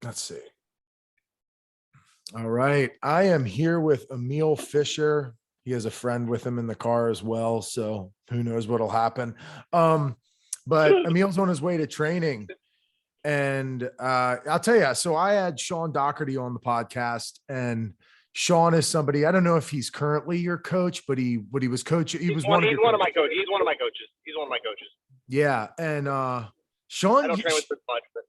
Let's see. All right. I am here with Emil Fischer. He has a friend with him in the car as well. So who knows what'll happen. But Emil's on his way to training. And I'll tell you, so I had Sean Doherty on the podcast, and Sean is somebody, I don't know if he's currently your coach, but he was coaching. He was one of my coaches. He's one of my coaches. He's one of my coaches. Yeah. And Sean, I don't train with this much, but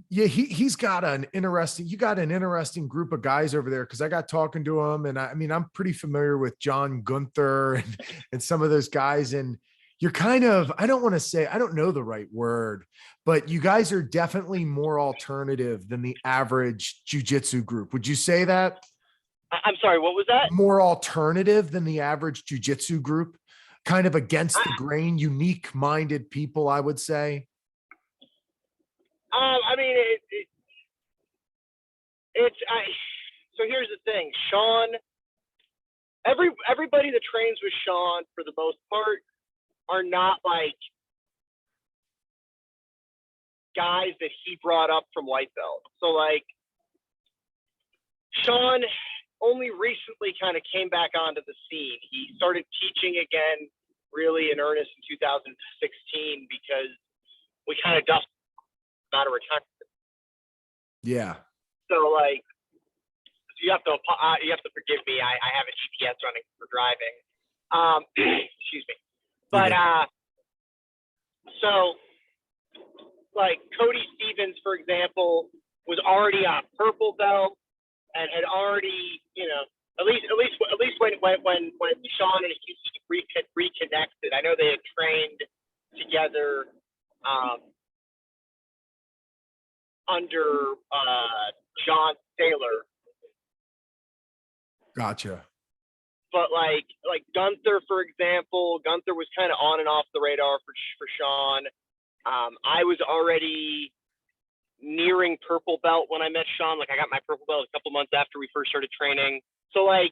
yeah, he's got an interesting group of guys over there. Cause I got talking to him, and I mean, I'm pretty familiar with John Gunther and some of those guys. And you're kind of, I don't want to say, I don't know the right word, but you guys are definitely more alternative than the average jujitsu group. Would you say that? I'm sorry, what was that? More alternative than the average jujitsu group, kind of against the grain, unique minded people, I would say. I mean, so here's the thing, Sean, everybody that trains with Sean for the most part are not like guys that he brought up from white belt. So like Sean only recently kind of came back onto the scene. He started teaching again really in earnest in 2016 because we kind of dusted out of retirement. Yeah. So like, you have to forgive me. I have a GPS running for driving. Excuse me. But so like Cody Stevens, for example, was already a purple belt and had already, you know, at least when Sean and he reconnected. I know they had trained together under John Saylor. Gotcha. But like Gunther, for example, Gunther was kind of on and off the radar for Sean. I was already nearing purple belt when I met Sean. Like I got my purple belt a couple months after we first started training. So like,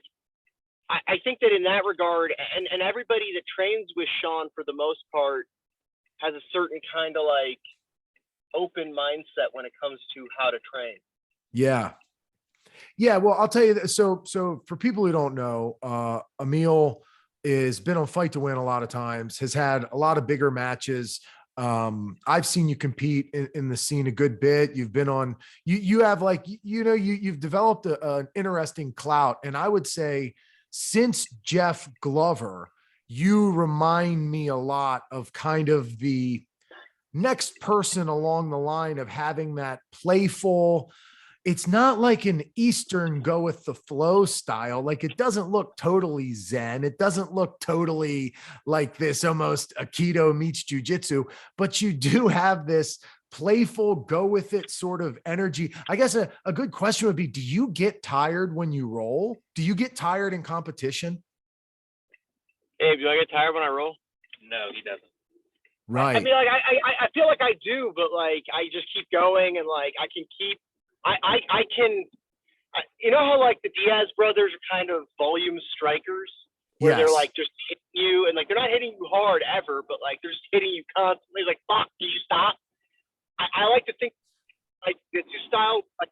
I think that in that regard, and everybody that trains with Sean for the most part has a certain kind of like open mindset when it comes to how to train. Yeah. Yeah. Well, I'll tell you that. So for people who don't know, Emil has been on Fight to Win a lot of times, has had a lot of bigger matches. I've seen you compete in the scene a good bit. You've been on, you have like, you've developed an interesting clout. And I would say since Jeff Glover, you remind me a lot of kind of the next person along the line of having that playful, it's not like an Eastern go with the flow style. Like it doesn't look totally Zen. It doesn't look totally like this almost Aikido meets jujitsu, but you do have this playful go with it sort of energy. I guess a good question would be, do you get tired when you roll? Do you get tired in competition? Abe, do I get tired when I roll? No, he doesn't. Right. I mean, like I feel like I do, but like I just keep going, and like I can keep. I can, you know how like the Diaz brothers are kind of volume strikers, where they're like just hitting you, and like they're not hitting you hard ever, but like they're just hitting you constantly. Like, fuck, do you stop? I like to think like the two style, like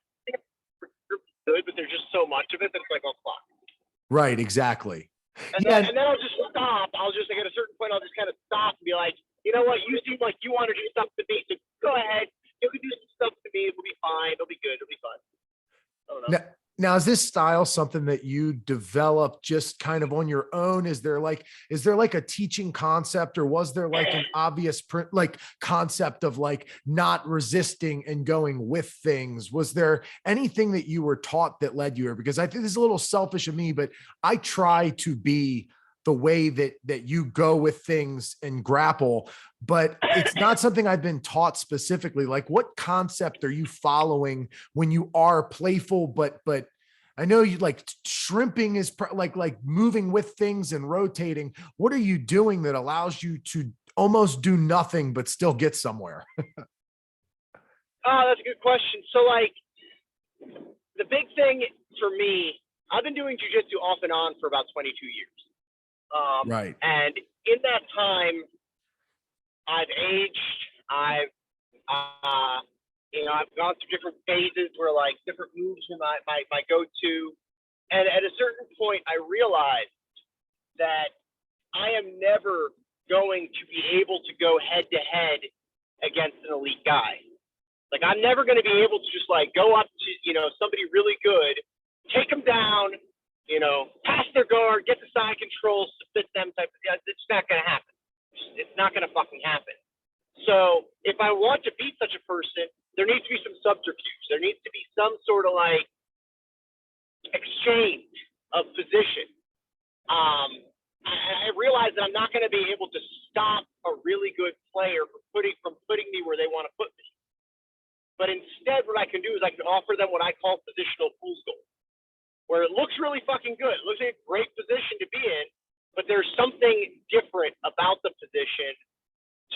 good, but there's just so much of it that it's like, oh fuck. Right. Exactly. And then I'll just stop. I'll just like at a certain point, I'll just kind of stop and be like, you know what? You seem like you want to do stuff to me, so go ahead. You can do some stuff to me. It'll be fine. It'll be good. It'll be fun. I don't know. Now, is this style something that you developed just kind of on your own? Is there like a teaching concept, or was there like an obvious like concept of like not resisting and going with things? Was there anything that you were taught that led you here? Because I think this is a little selfish of me, but I try to be the way that you go with things and grapple, but it's not something I've been taught specifically. Like, what concept are you following when you are playful, but I know you like shrimping is like moving with things and rotating. What are you doing that allows you to almost do nothing, but still get somewhere? Oh, that's a good question. So like the big thing for me, I've been doing jiu-jitsu off and on for about 22 years. Right. And in that time, I've aged, I've You know, I've gone through different phases where like different moves were my go-to. And at a certain point, I realized that I am never going to be able to go head to head against an elite guy. Like, I'm never going to be able to just like go up to, you know, somebody really good, take them down, you know, pass their guard, get the side control, submit them type of thing. It's not going to happen. It's not going to fucking happen. So if I want to beat such a person, there needs to be some subterfuge. There needs to be some sort of like exchange of position. I realize that I'm not going to be able to stop a really good player from putting me where they want to put me. But instead, what I can do is I can offer them what I call positional fool's gold, where it looks really fucking good. It looks like a great position to be in, but there's something different about the position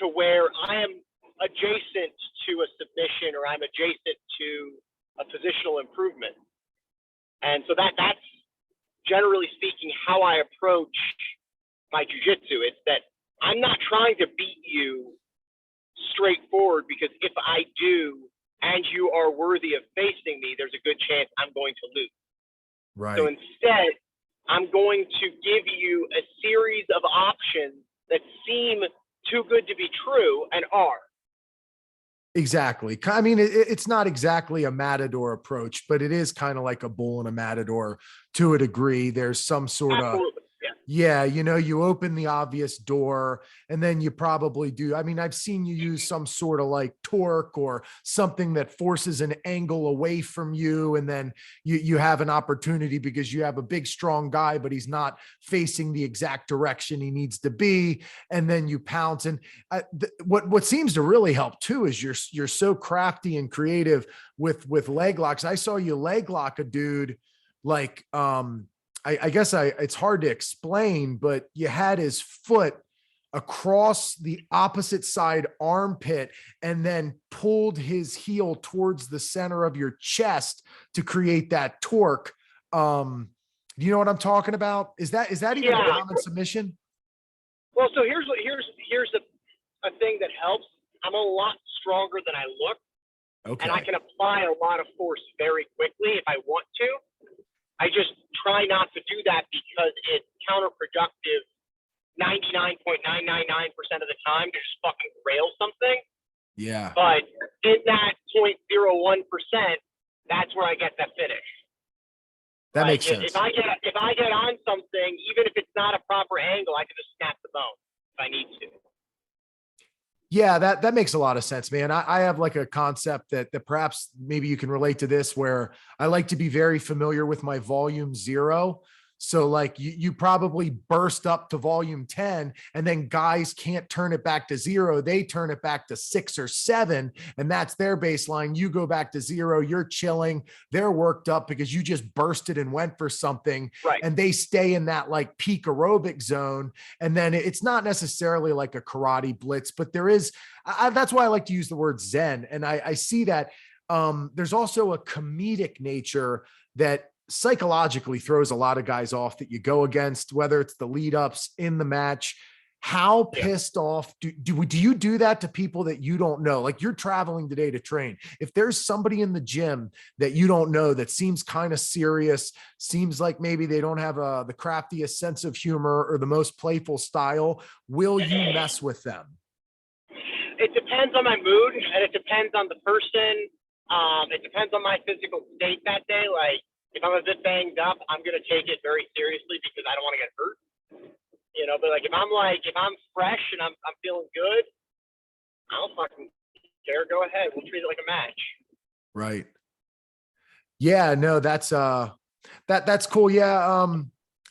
to where I am adjacent to a submission or I'm adjacent to a positional improvement. And so that's generally speaking how I approach my jiu-jitsu. It's that I'm not trying to beat you straightforward, because if I do and you are worthy of facing me, there's a good chance I'm going to lose. Right. So instead, I'm going to give you a series of options that seem too good to be true and are. Exactly. I mean, it's not exactly a matador approach, but it is kind of like a bull and a matador to a degree. There's some sort of, yeah, you know, you open the obvious door and then you probably do. I mean, I've seen you use some sort of like torque or something that forces an angle away from you. And then you have an opportunity because you have a big, strong guy, but he's not facing the exact direction he needs to be. And then you pounce. And what seems to really help too is you're so crafty and creative with leg locks. I saw you leg lock a dude like, I guess it's hard to explain, but you had his foot across the opposite side armpit and then pulled his heel towards the center of your chest to create that torque. Do you know what I'm talking about? Is that even a common submission? Well, so here's a thing that helps. I'm a lot stronger than I look. Okay. And I can apply a lot of force very quickly if I want to. I just try not to do that because it's counterproductive 99.999% of the time to just fucking rail something. Yeah. But in that 0.01%, that's where I get that finish. That makes sense. If I get on something, even if it's not a proper angle, I can just snap the bone if I need to. Yeah, that makes a lot of sense, man. I have like a concept that perhaps maybe you can relate to this, where I like to be very familiar with my volume 0. So like you probably burst up to volume 10 and then guys can't turn it back to 0. They turn it back to 6 or 7. And that's their baseline. You go back to 0, you're chilling. They're worked up because you just bursted and went for something. Right. And they stay in that like peak aerobic zone. And then it's not necessarily like a karate blitz, but there is, that's why I like to use the word Zen. And I see that there's also a comedic nature that psychologically throws a lot of guys off that you go against, whether it's the lead ups in the match. How pissed off do you do that to people that you don't know? Like, you're traveling today to train. If there's somebody in the gym that you don't know that seems kind of serious, seems like maybe they don't have the craftiest sense of humor or the most playful style, will you mess with them? It depends on my mood and it depends on the person. It depends on my physical state that day. Like, if I'm a bit banged up, I'm going to take it very seriously because I don't want to get hurt, you know, but like, if I'm fresh and I'm feeling good, I don't fucking care. Go ahead. We'll treat it like a match. Right. Yeah, no, that's cool. Yeah.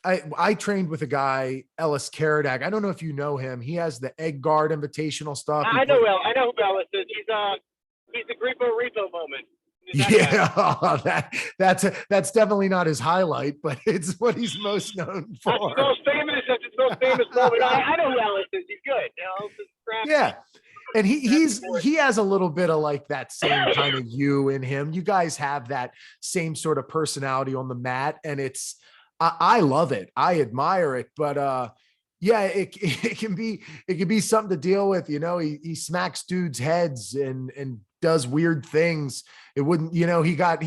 I trained with a guy, Ellis Karadak. I don't know if you know him. He has the Egg Guard Invitational stuff. I know who Ellis is. He's the Repo moment. Yeah, that's definitely not his highlight, but it's what he's most known for. That's his most famous moment. I know who Ellis is. He's good. Yeah. And he has a little bit of like that same kind of you in him. You guys have that same sort of personality on the mat, and I love it. I admire it, but yeah, it can be something to deal with. You know, he smacks dudes' heads and does weird things. It wouldn't, he got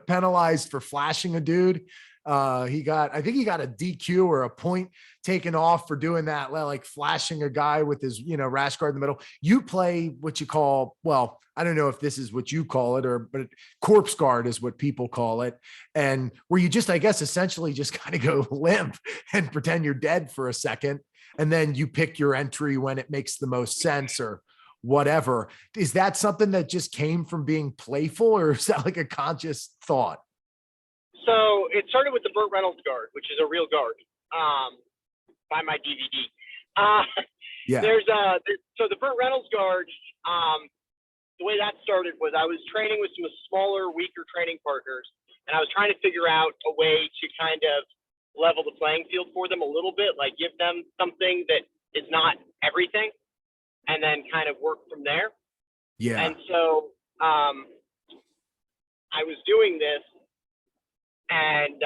penalized for flashing a dude. I think he got a DQ or a point taken off for doing that, like flashing a guy with his, rash guard in the middle. You play what you call, well, I don't know if this is what you call it, but corpse guard is what people call it. And where you just, I guess, essentially just kind of go limp and pretend you're dead for a second. And then you pick your entry when it makes the most sense or whatever. Is that something that just came from being playful, or is that like a conscious thought? So it started with the Burt Reynolds guard, which is a real guard, by my DVD. Yeah. So the Burt Reynolds guard, the way that started was I was training with some smaller, weaker training partners, and I was trying to figure out a way to kind of level the playing field for them a little bit, like give them something that is not everything, and then kind of work from there. Yeah. And so I was doing this, and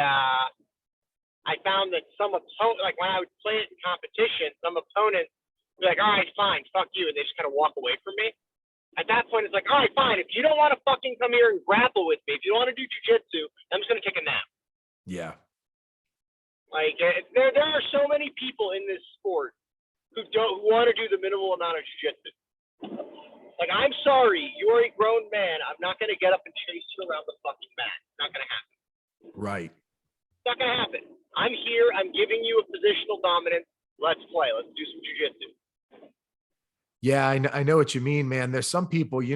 I found that some opponents, like when I would play it in competition, some opponents would be like, all right, fine, fuck you, and they just kind of walk away from me. At that point, it's like, all right, fine, if you don't want to fucking come here and grapple with me, if you don't want to do jiu-jitsu, I'm just going to take a nap. Yeah. Like, there are so many people in this sport who want to do the minimal amount of jiu-jitsu. Like, I'm sorry, you are a grown man. I'm not going to get up and chase you around the fucking mat. It's not going to happen. Right. It's not going to happen. I'm here. I'm giving you a positional dominance. Let's play. Let's do some jiu-jitsu. Yeah, I know what you mean, man. There's some people, you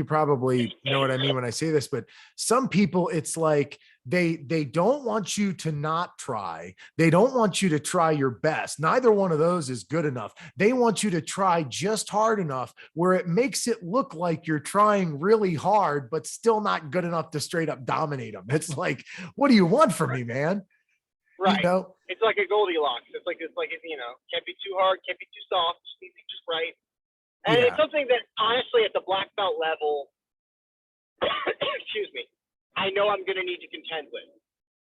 probably know what I mean when I say this, but some people, it's like they don't want you to not try. They don't want you to try your best. Neither one of those is good enough. They want you to try just hard enough where it makes it look like you're trying really hard, but still not good enough to straight up dominate them. It's like, what do you want from me, man? Right. It's like a Goldilocks. It's like, can't be too hard, can't be too soft, just need to be just right. And It's something that honestly at the black belt level, excuse me, I know I'm going to need to contend with.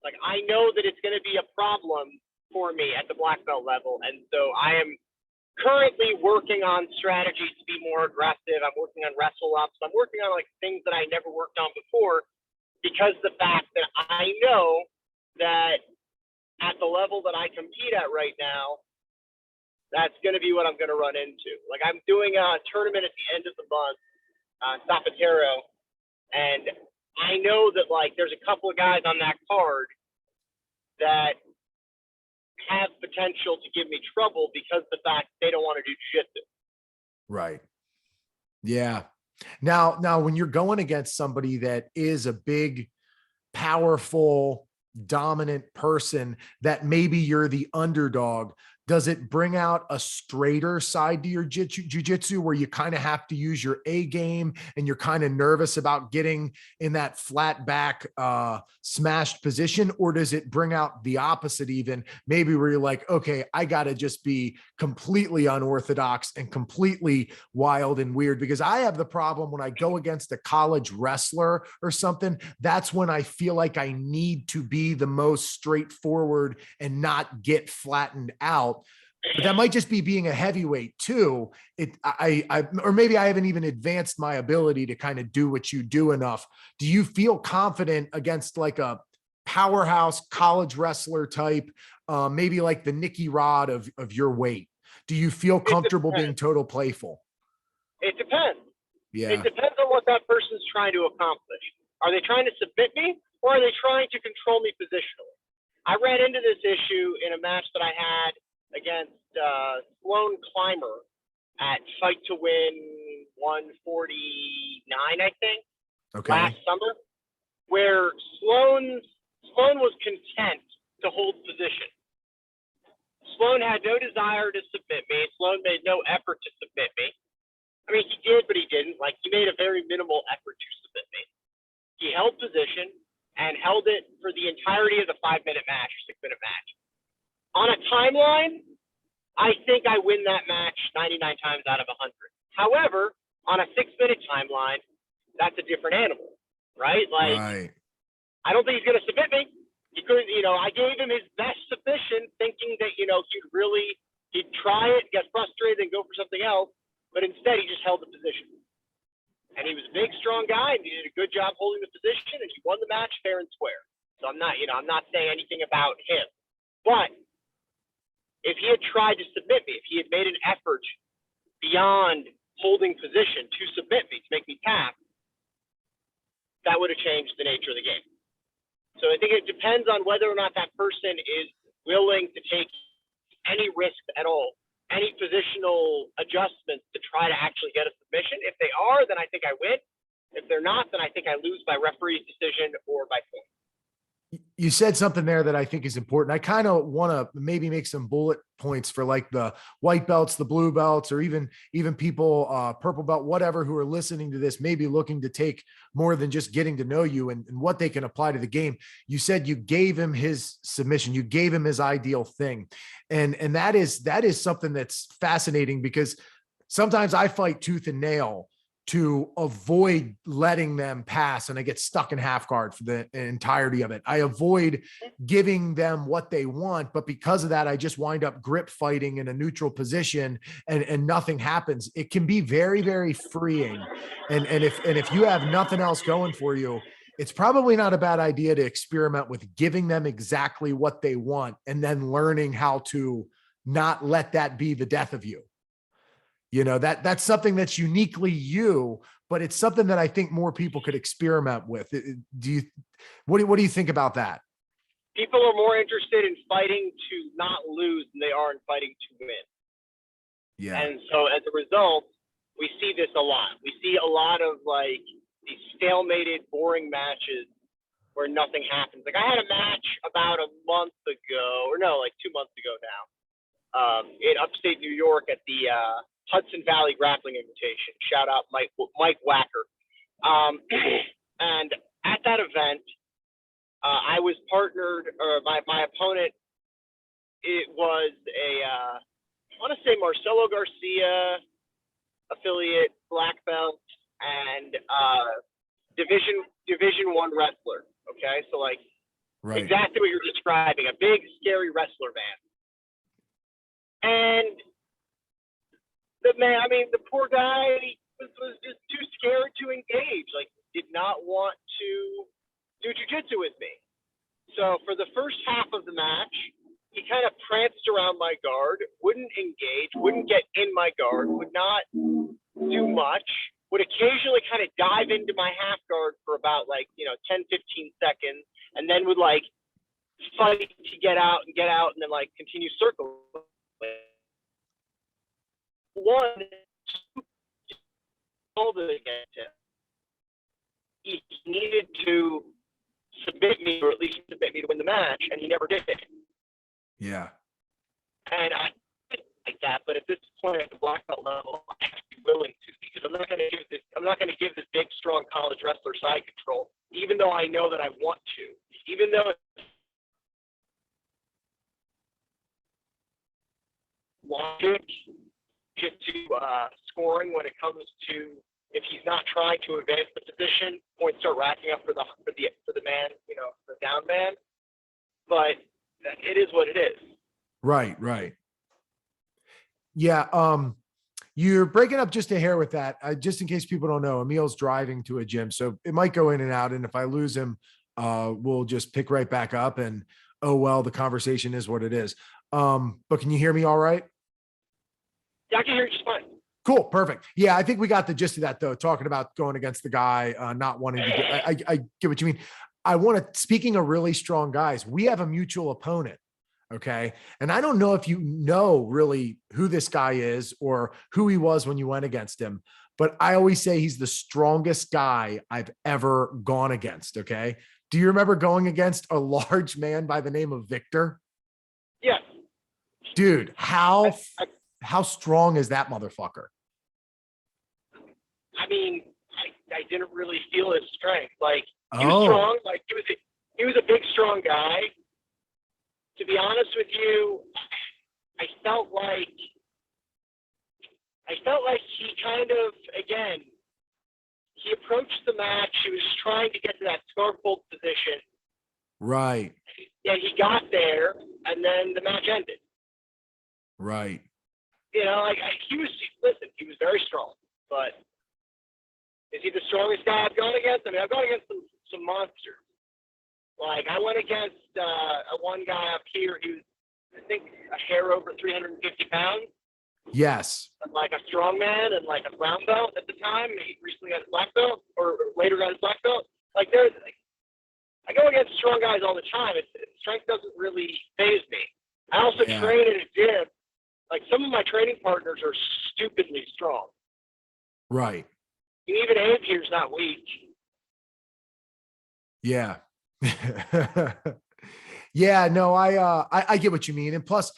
Like, I know that it's going to be a problem for me at the black belt level. And so I am currently working on strategies to be more aggressive. I'm working on wrestle ups. I'm working on like things that I never worked on before, because the fact that I know that at the level that I compete at right now, that's going to be what I'm going to run into. Like, I'm doing a tournament at the end of the month, Zapatero, and I know that like there's a couple of guys on that card that have potential to give me trouble because of the fact they don't want to do jiu-jitsu. Right. Yeah. Now, when you're going against somebody that is a big, powerful, dominant person that maybe you're the underdog, does it bring out a straighter side to your jiu-jitsu where you kind of have to use your A game and you're kind of nervous about getting in that flat back smashed position? Or does it bring out the opposite, even maybe where you're like, okay, I got to just be completely unorthodox and completely wild and weird? Because I have the problem when I go against a college wrestler or something, that's when I feel like I need to be the most straightforward and not get flattened out. But that might just be being a heavyweight too. Or maybe I haven't even advanced my ability to kind of do what you do enough. Do you feel confident against like a powerhouse college wrestler type, maybe like the Nicky Rod of your weight? Do you feel comfortable being total playful? It depends. Yeah. It depends on what that person's trying to accomplish. Are they trying to submit me, or are they trying to control me positionally? I ran into this issue in a match that I had against Sloan Clymer at Fight to Win 149, I think, last summer, where Sloan was content to hold position. Sloan had no desire to submit me. Sloan made no effort to submit me. I mean, he did, but he didn't. Like, he made a very minimal effort to submit me. He held position and held it for the entirety of the 5-minute match, 6-minute match. On a timeline, I think I win that match 99 times out of 100. However, on a 6-minute timeline, that's a different animal, right? Like, right. I don't think he's going to submit me. He couldn't, I gave him his best submission thinking that, he'd try it, get frustrated, and go for something else. But instead, he just held the position. And he was a big, strong guy, and he did a good job holding the position, and he won the match fair and square. So I'm not saying anything about him. But if he had tried to submit me, if he had made an effort beyond holding position to submit me, to make me tap, that would have changed the nature of the game. So I think it depends on whether or not that person is willing to take any risk at all, any positional adjustments to try to actually get a submission. If they are, then I think I win. If they're not, then I think I lose by referee's decision or by point. You said something there that I think is important. I kind of want to maybe make some bullet points for like the white belts, the blue belts, or even people, purple belt, whatever, who are listening to this, maybe looking to take more than just getting to know you and what they can apply to the game. You said you gave him his submission. You gave him his ideal thing. And that is something that's fascinating, because sometimes I fight tooth and nail to avoid letting them pass, and I get stuck in half guard for the entirety of it. I avoid giving them what they want, but because of that, I just wind up grip fighting in a neutral position, and nothing happens. It can be very, very freeing. And if you have nothing else going for you, it's probably not a bad idea to experiment with giving them exactly what they want, and then learning how to not let that be the death of you. You know, that's something that's uniquely you, but it's something that I think more people could experiment with. What do you think about that? People are more interested in fighting to not lose than they are in fighting to win. Yeah. And so as a result, we see this a lot. We see a lot of like these stalemated, boring matches where nothing happens. Like I had a match about a month ago, or no, like 2 months ago now, in upstate New York at the Hudson Valley Grappling Invitation. Shout out Mike Wacker. And at that event, I was partnered, or my opponent, it was I want to say Marcelo Garcia affiliate, black belt, and Division I wrestler. Okay, so like right. Exactly what you're describing, a big, scary wrestler man. And the poor guy was just too scared to engage, like did not want to do jiu-jitsu with me. So for the first half of the match, he kind of pranced around my guard, wouldn't engage, wouldn't get in my guard, would not do much, would occasionally kind of dive into my half guard for about 10, 15 seconds, and then would like fight to get out, and then like continue circling. One, hold it against him. He needed to submit me, or at least submit me to win the match, and he never did. Yeah. And I didn't like that, but at this point at the black belt level, I have to be willing to, because I'm not going to give this big, strong college wrestler side control, even though I know that I want to, even though logic get to scoring when it comes to, if he's not trying to advance the position, points start racking up for the man, the down man. But it is what it is. Right. Yeah. You're breaking up just a hair with that. Just in case people don't know, Emil's driving to a gym, so it might go in and out. And if I lose him, we'll just pick right back up. And oh well, the conversation is what it is. But can you hear me all right? Yeah, I can hear you just fine. Cool. Perfect. Yeah. I think we got the gist of that though, talking about going against the guy, not wanting to get, I get what you mean. Speaking of really strong guys, we have a mutual opponent. Okay. And I don't know if you know really who this guy is or who he was when you went against him, but I always say he's the strongest guy I've ever gone against. Okay. Do you remember going against a large man by the name of Victor? Yeah. Dude, how strong is that motherfucker? I mean, I didn't really feel his strength. Like, he was strong. Like, he was a big, strong guy. To be honest with you, I felt like he kind of, again, he approached the match. He was trying to get to that scarf hold position. Right. Yeah, he got there, and then the match ended. Right. He was very strong, but Is he the strongest guy I've gone against? I mean, I've gone against some monsters. Like, I went against one guy up here who's, I think, a hair over 350 pounds. Yes. Like a strong man and like a brown belt at the time. He recently got his black belt, or later got his black belt. Like, I go against strong guys all the time. Strength doesn't really faze me. I also train in a gym. Like, some of my training partners are stupidly strong. Right. And even Abe here's not weak. Yeah. Yeah, no, I get what you mean. And plus,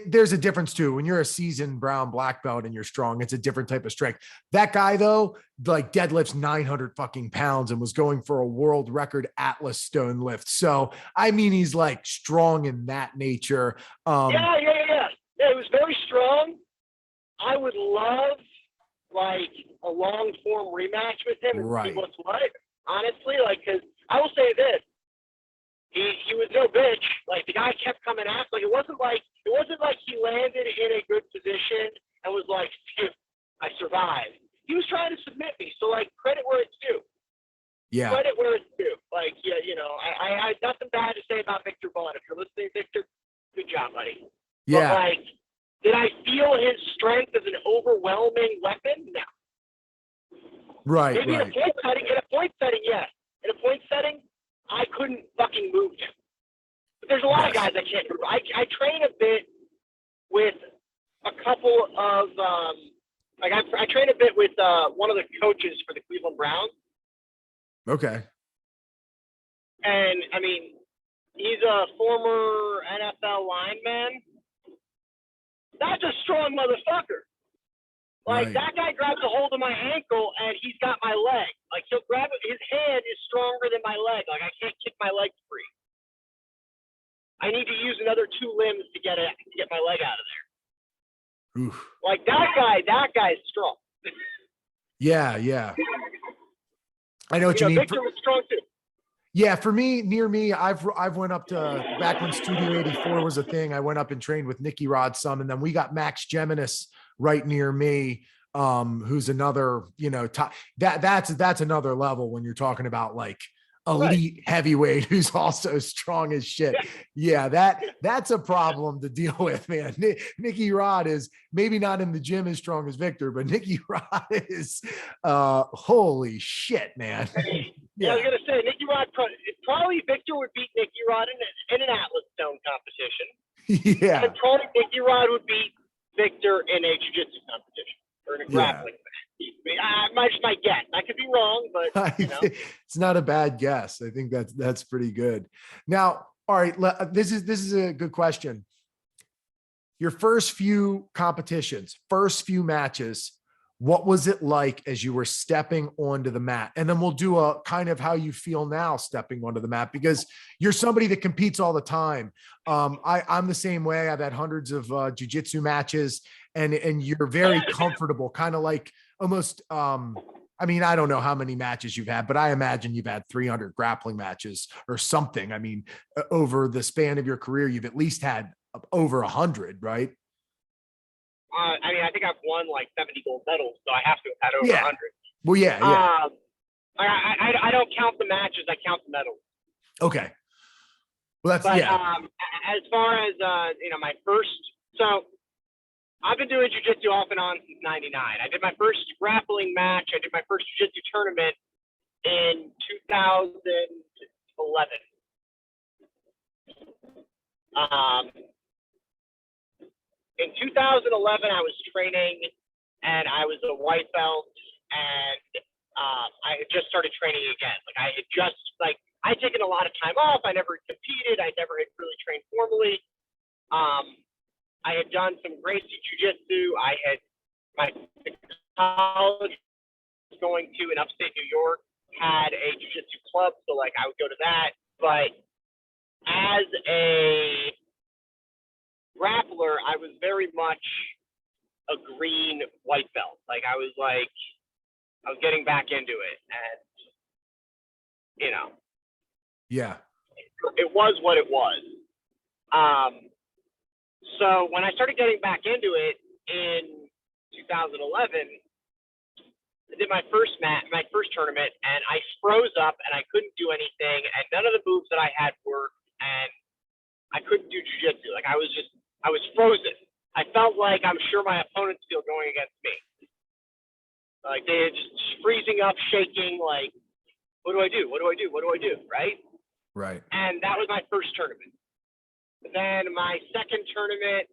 there's a difference too. When you're a seasoned brown black belt and you're strong, it's a different type of strength. That guy though, like deadlifts 900 fucking pounds and was going for a world record Atlas stone lift. So, I mean, he's like strong in that nature. Yeah, he was very strong. I would love like a long form rematch with him and see what's what. Honestly, like, cause I will say this. He was no bitch. Like, the guy kept coming after. Like, it wasn't like he landed in a good position and was like, I survived. He was trying to submit me. So, like, credit where it's due. Yeah. Credit where it's due. Like, yeah, you know, I had nothing bad to say about Victor Vaughn. If you're listening, Victor, good job, buddy. Yeah. But, like, did I feel his strength as an overwhelming weapon? No. Right. Maybe in a point setting, yes. In a point setting, I couldn't fucking move him. But there's a lot of guys I can't move. I train a bit with a couple of I train a bit with one of the coaches for the Cleveland Browns. Okay. And I mean, he's a former NFL lineman. That's a strong motherfucker. Like, that guy grabs a hold of my ankle and he's got my leg. Like, he'll grab it. His hand is stronger than my leg. Like, I can't kick my leg free. I need to use another two limbs to get my leg out of there. Oof. Like, that guy is strong. Yeah. I know what you mean. Victor was strong too. Yeah, for me, near me, I've went up to back when Studio 84 was a thing. I went up and trained with Nicky Rod some, and then we got Max Geminis right near me, who's another, top, that's another level when you're talking about like elite heavyweight who's also strong as shit. Yeah, that's a problem to deal with, man. Nicky Rod is maybe not in the gym as strong as Victor, but Nicky Rod is holy shit, man. Yeah, I was gonna say Nicky Rod. Probably Victor would beat Nicky Rod in an Atlas Stone competition. Yeah, and probably Nicky Rod would beat Victor in a jiu-jitsu competition or in a grappling match. My guess. I could be wrong, but it's not a bad guess. I think that's pretty good. Now, all right, this is a good question. Your first few competitions, first few matches, what was it like as you were stepping onto the mat? And then we'll do a kind of how you feel now stepping onto the mat, because you're somebody that competes all the time. I'm the same way. I've had hundreds of jiu-jitsu matches, and you're very comfortable, kind of like almost, I mean, I don't know how many matches you've had, but I imagine you've had 300 grappling matches or something. I mean, over the span of your career, you've at least had over 100, right? I mean, I think I've won like 70 gold medals, so I have to have had over 100. Well, yeah. I don't count the matches. I count the medals. Okay. Well, that's, as far as, my first, so I've been doing jiu-jitsu off and on since 99. I did my first grappling match. I did my first jiu-jitsu tournament in 2011. In 2011, I was training, and I was a white belt, and I had just started training again. Like, I had just, I'd taken a lot of time off. I never competed. I never had really trained formally. I had done some Gracie Jiu-Jitsu. I had my college going to in upstate New York had a Jiu-Jitsu club, so, I would go to that. But as a grappler, I was very much a green white belt. I was getting back into it, and yeah, it was what it was. So when I started getting back into it in 2011, I did my first tournament, and I froze up, and I couldn't do anything, and none of the moves that I had worked, and I couldn't do jiu-jitsu. Like I was frozen. I felt like I'm sure my opponent's still going against me. Like they just freezing up, shaking. Like, what do I do? What do I do? What do I do? Right? Right. And that was my first tournament. Then my second tournament,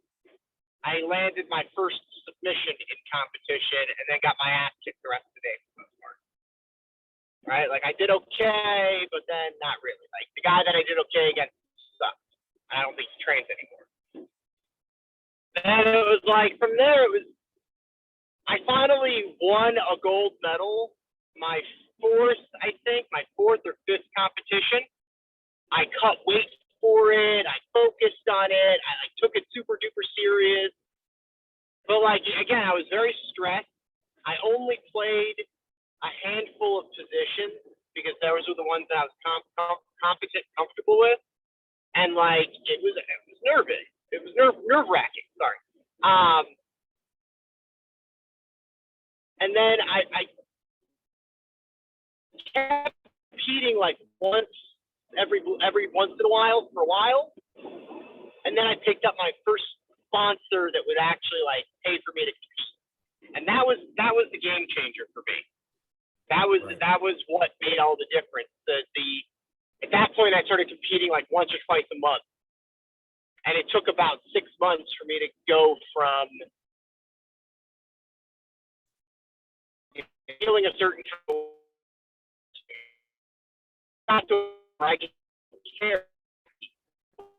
I landed my first submission in competition, and then got my ass kicked the rest of the day for the most part. Right? Like I did okay, but then not really. Like the guy that I did okay against sucked. I don't think he trains anymore. Then it was like from there, I finally won a gold medal. My fourth or fifth competition. I cut weight for it. I focused on it. I took it super duper serious. But like again, I was very stressed. I only played a handful of positions because those were the ones that I was comfortable with, and like it was nervous. It was nerve wracking. Sorry. And then I kept competing like every once in a while for a while, and then I picked up my first sponsor that would actually like pay for me to compete, and that was the game changer for me. That was what made all the difference. At that point I started competing like once or twice a month, and it took about 6 months for me to go from feeling a certain not to where I care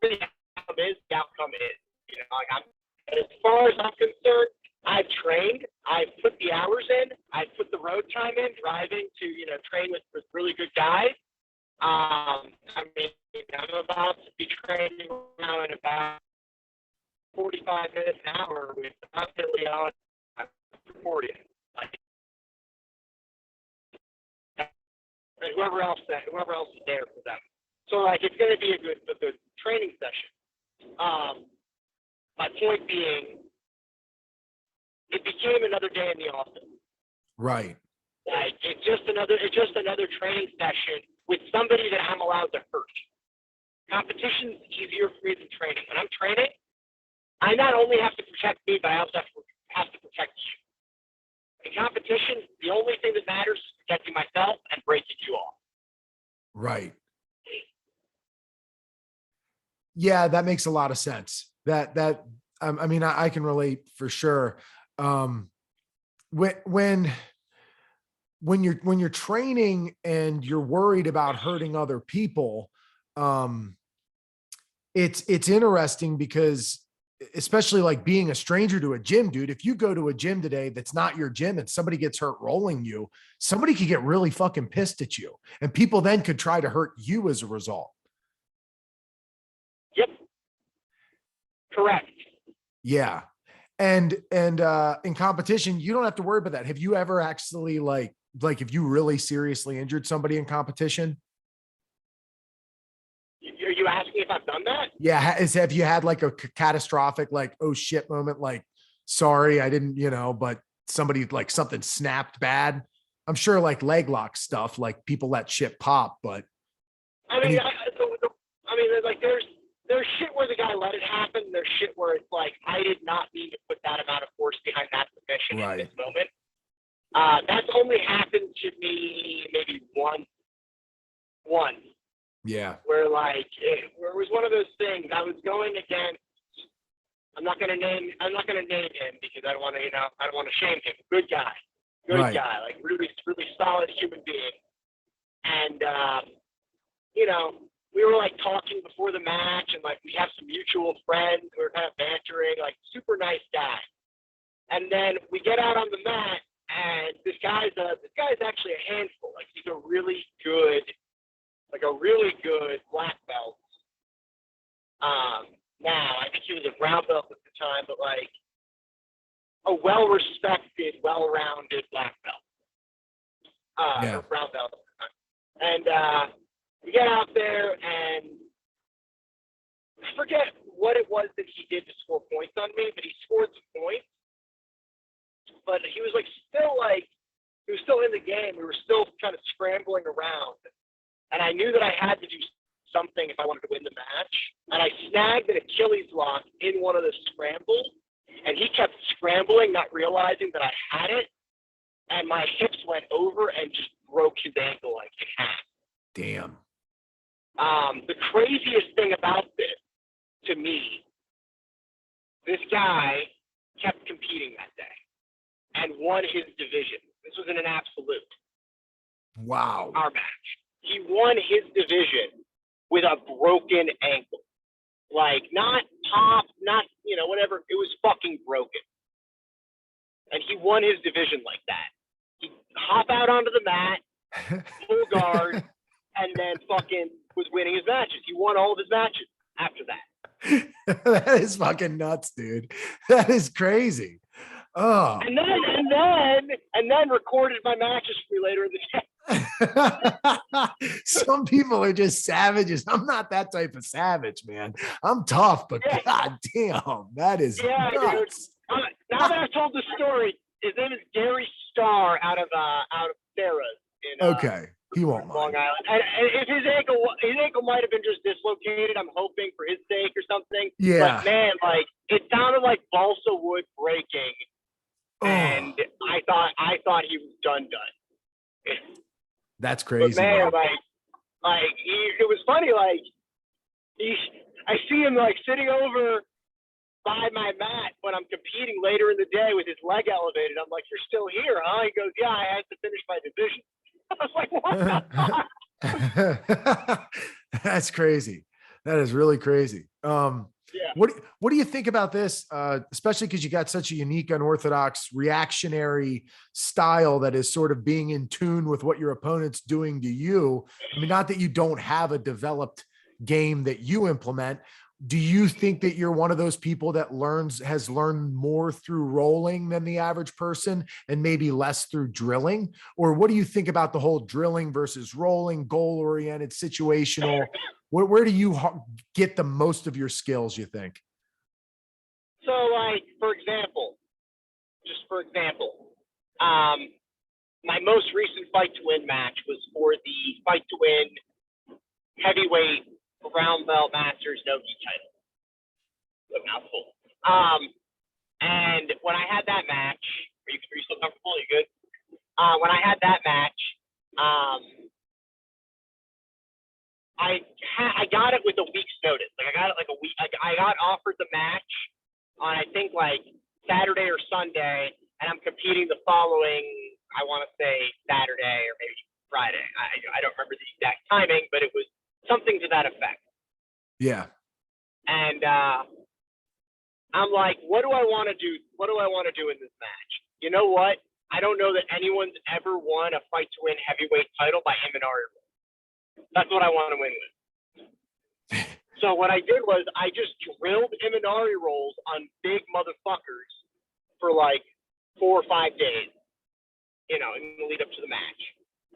the outcome is. You know, like as far as I'm concerned, I've trained, I've put the hours in, I've put the road time in, driving to, train with really good guys. I mean, I'm about to be training now in about 45 minutes an hour with constantly on recording. And whoever else is there for them. So like it's going to be a good training session. My point being, it became another day in the office. Right. Like it's just another training session with somebody that I'm allowed to hurt. Competition's easier for me than training. When I'm training, I not only have to protect me, but I also have to protect you. In competition, the only thing that matters is protecting myself and breaking you off. Right. Yeah, that makes a lot of sense. I mean, I can relate for sure. When you're training and you're worried about hurting other people, it's interesting because especially like being a stranger to a gym, dude, if you go to a gym today that's not your gym and somebody gets hurt rolling you, somebody could get really fucking pissed at you, and people then could try to hurt you as a result. Yep. Correct. Yeah. And in competition, you don't have to worry about that. Have you ever actually like if you really seriously injured somebody in competition? Are you asking if I've done that? Yeah. Have you had like a catastrophic, like, oh shit moment? Like, sorry, I didn't, but somebody like something snapped bad. I'm sure like leg lock stuff, like people let shit pop, but I mean, like there's shit where the guy let it happen. There's shit where it's like, I did not mean to put that amount of force behind that submission in this moment. That's only happened to me maybe once. Yeah. Where where it was one of those things. I was going against. I'm not gonna name him because I don't want to shame him. Good guy, like really solid human being. And we were like talking before the match, and like we have some mutual friends. We were kind of bantering, like super nice guy. And then we get out on the mat, and this guy's actually a handful. Like he's a really good black belt. Now I think he was a brown belt at the time, but like a well-respected, well-rounded black belt. Or brown belt at the time. And we get out there, and I forget what it was that he did to score points on me, but he scored some points. But he was like still like he was still in the game. We were still kind of scrambling around. And I knew that I had to do something if I wanted to win the match. And I snagged an Achilles lock in one of the scrambles. And he kept scrambling, not realizing that I had it. And my hips went over and just broke his ankle like in half. Damn. The craziest thing about this, to me, this guy kept competing that day and won his division. This was in an absolute. Wow. Our match. He won his division with a broken ankle. Like, not pop, not, whatever. It was fucking broken. And he won his division like that. He hop out onto the mat, full guard, and then fucking was winning his matches. He won all of his matches after that. That is fucking nuts, dude. That is crazy. Oh. And then recorded my matches for me later in the day. Some people are just savages. I'm not that type of savage, man. I'm tough, but god damn, that is nuts. Dude. Now that I've told the story, his name is Gary Starr out of Sarah's in okay. He won't Long mind. Island. And if his ankle might have been just dislocated, I'm hoping for his sake or something. Yeah. But man, like it sounded like balsa wood breaking. And I thought he was done. That's crazy. But man, it was funny. Like I see him like sitting over by my mat when I'm competing later in the day with his leg elevated. I'm like, "You're still here, huh?" He goes, "Yeah, I had to finish my division." I was like, "What the fuck?" That's crazy. That is really crazy. Yeah. What do you think about this? Especially because you got such a unique, unorthodox, reactionary style that is sort of being in tune with what your opponent's doing to you. I mean, not that you don't have a developed game that you implement. Do you think that you're one of those people that has learned more through rolling than the average person and maybe less through drilling? Or what do you think about the whole drilling versus rolling, goal-oriented, situational? Where do you get the most of your skills, you think? So, like, for example, my most recent Fight to Win match was for the Fight to Win heavyweight brown belt masters no-gi title. A mouthful. And when I had that match, are you still comfortable? Are you good? When I had that match, I got it with a week's notice. Like I got it like a week. I got offered the match on I think like Saturday or Sunday, and I'm competing the following. I want to say Saturday or maybe Friday. I don't remember the exact timing, but it was something to that effect. Yeah. And I'm like, what do I want to do? What do I want to do in this match? You know what? I don't know that anyone's ever won a Fight to Win heavyweight title by Imanari. That's what I want to win with. So what I did was I just drilled Imanari rolls on big motherfuckers for like 4 or 5 days, in the lead up to the match.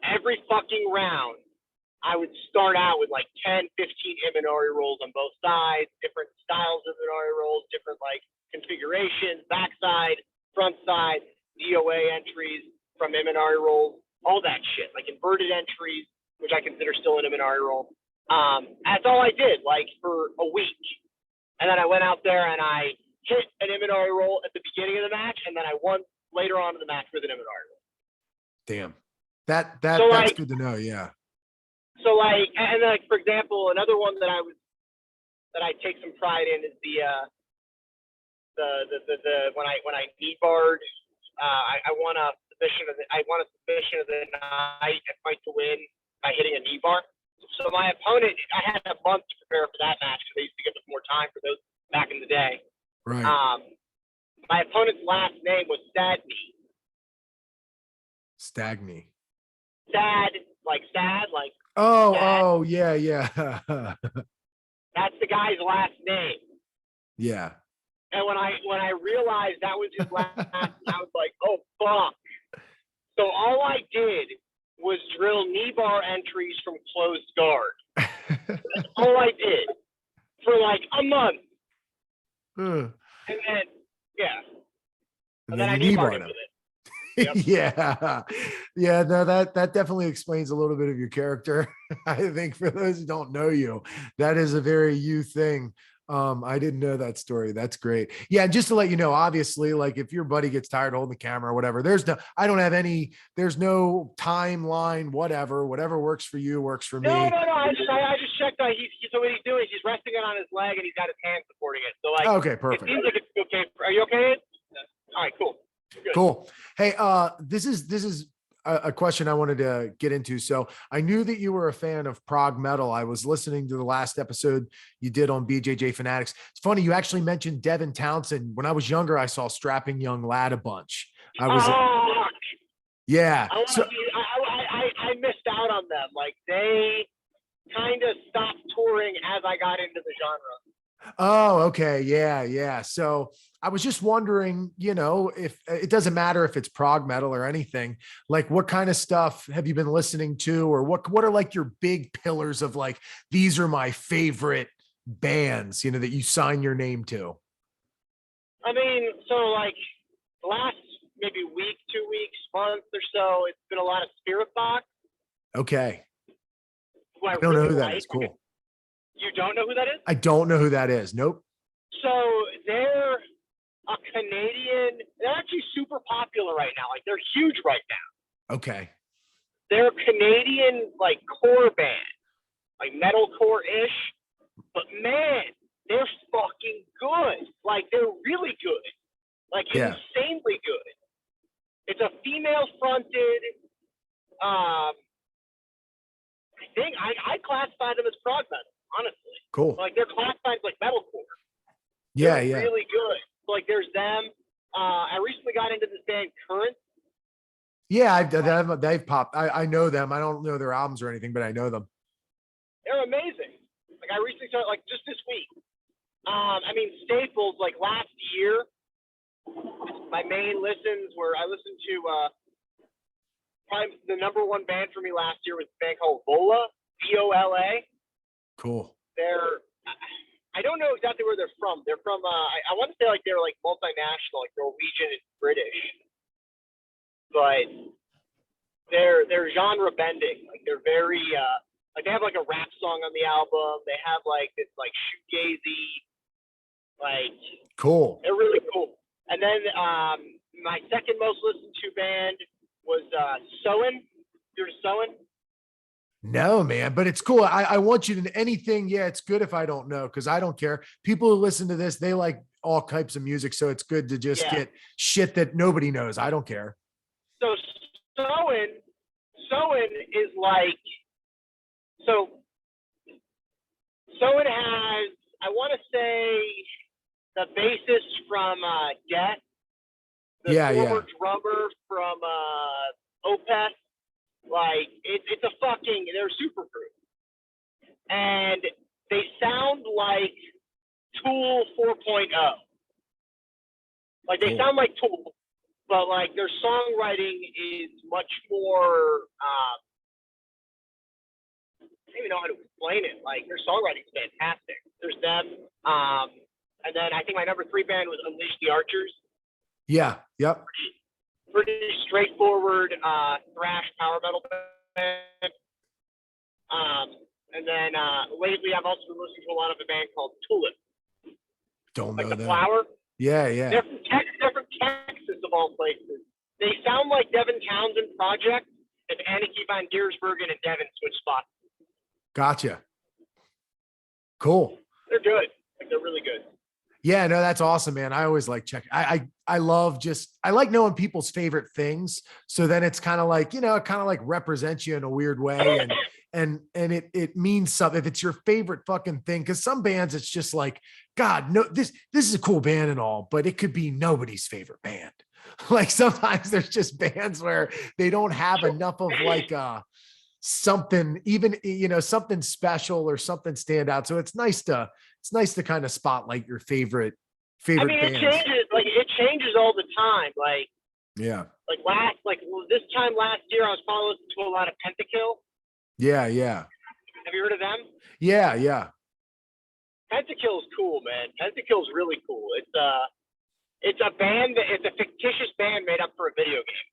Every fucking round, I would start out with like 10, 15 Imanari rolls on both sides, different styles of Imanari rolls, different like configurations, backside, front side, DOA entries from Imanari rolls, all that shit, like inverted entries, which I consider still an Imanari roll. That's all I did, like for a week. And then I went out there and I hit an Imanari roll at the beginning of the match, and then I won later on in the match with an Imanari roll. Damn. That's good to know, yeah. So like, and like for example, another one that I take some pride in is the when I knee barred, I won a submission of the night at Fight to Win by hitting a knee bar. So my opponent, I had a month to prepare for that match because they used to give us more time for those back in the day. Right. My opponent's last name was Stagny. Sad, like sad, like. Oh, yeah. That's the guy's last name. Yeah. And when I realized that was his last name, I was like, oh fuck. So all I did was drill knee bar entries from closed guard. That's all I did for like a month. And then, yeah. And then I knee barred him with it. Yep. Yeah, no, that definitely explains a little bit of your character. I think for those who don't know you, that is a very you thing. I didn't know that story. That's great. Yeah, just to let you know, obviously, like if your buddy gets tired holding the camera or whatever, I don't have any, there's no timeline, whatever works for you works for No, me. no, no. I just checked. So what he's doing is he's resting it on his leg and he's got his hand supporting it. So like, Okay, it perfect. seems like it's okay. Are you okay? All right, cool. Good. Cool. Hey, this is a question I wanted to get into. So I knew that you were a fan of prog metal. I was listening to the last episode you did on BJJ Fanatics. It's funny, you actually mentioned Devin Townsend. When I was younger, I saw Strapping Young Lad a bunch. Yeah. I missed out on them. Like they kind of stopped touring as I got into the genre. Oh, okay. Yeah. So I was just wondering, if it doesn't matter if it's prog metal or anything, like what kind of stuff have you been listening to, or what are like your big pillars of like, these are my favorite bands, that you sign your name to? I mean, so like the last maybe week, 2 weeks, month or so, it's been a lot of Spirit Box. Okay. I don't know really who that like. is. Cool. You don't know who that is? I don't know who that is. Nope. So they're a Canadian. They're actually super popular right now. Like they're huge right now. Okay. They're a Canadian like core band, like metalcore-ish. But man, they're fucking good. Like they're really good. Like insanely good. It's a female-fronted. I think I classified them as prog metal, honestly. Cool. Like they're classified as like metalcore. Yeah. Really good. So, like there's them. I recently got into this band Current. Yeah, they've popped. I know them. I don't know their albums or anything, but I know them. They're amazing. Like I recently started, like just this week. I mean staples like last year. My main listens were I listened to probably the number one band for me last year was a band called Vola, VOLA. Cool. I don't know exactly where they're from. They're from I want to say like they're like multinational, like Norwegian and British. But they're genre bending. Like they're very like they have like a rap song on the album. They have like this like shoegazy, like cool. They're really cool. And then my second most listened to band was Soen. You're Soen? No, man, but it's cool. I want you to anything. Yeah, it's good if I don't know, because I don't care. People who listen to this, they like all types of music. So it's good to just get shit that nobody knows. I don't care. So Soen is like, so Soen has, I want to say, the bassist from Death, the former drummer from Opeth. Like it's a fucking, they're super group, and they sound like Tool 4.0. Like they sound like Tool, but like their songwriting is much more. I don't even know how to explain it. Like their songwriting is fantastic. There's them, and then I think my number 3 band was Unleash the Archers. Yeah. Yep. Pretty straightforward thrash power metal band. And then lately I've also been listening to a lot of a band called Tulip. Don't know like the that. Flower. Yeah. They're from Texas of all places. They sound like Devin Townsend Project if Anneke van Giersbergen and Devin switch spots. Gotcha. Cool. They're good. Like they're really good. Yeah, no, that's awesome, man. I always like check. I like knowing people's favorite things. So then it's kind of like, it kind of like represents you in a weird way. And it means something if it's your favorite fucking thing. Cause some bands, it's just like, God, no, this is a cool band and all, but it could be nobody's favorite band. Like sometimes there's just bands where they don't have enough of like something, even, something special or something stand out. So it's nice to kind of spotlight your favorite I mean, bands. It changes all the time. Like, yeah. This time last year, I was probably listening to a lot of Pentakill. Yeah. Have you heard of them? Yeah. Pentakill's cool, man. Pentakill's really cool. It's a band it's a fictitious band made up for a video game.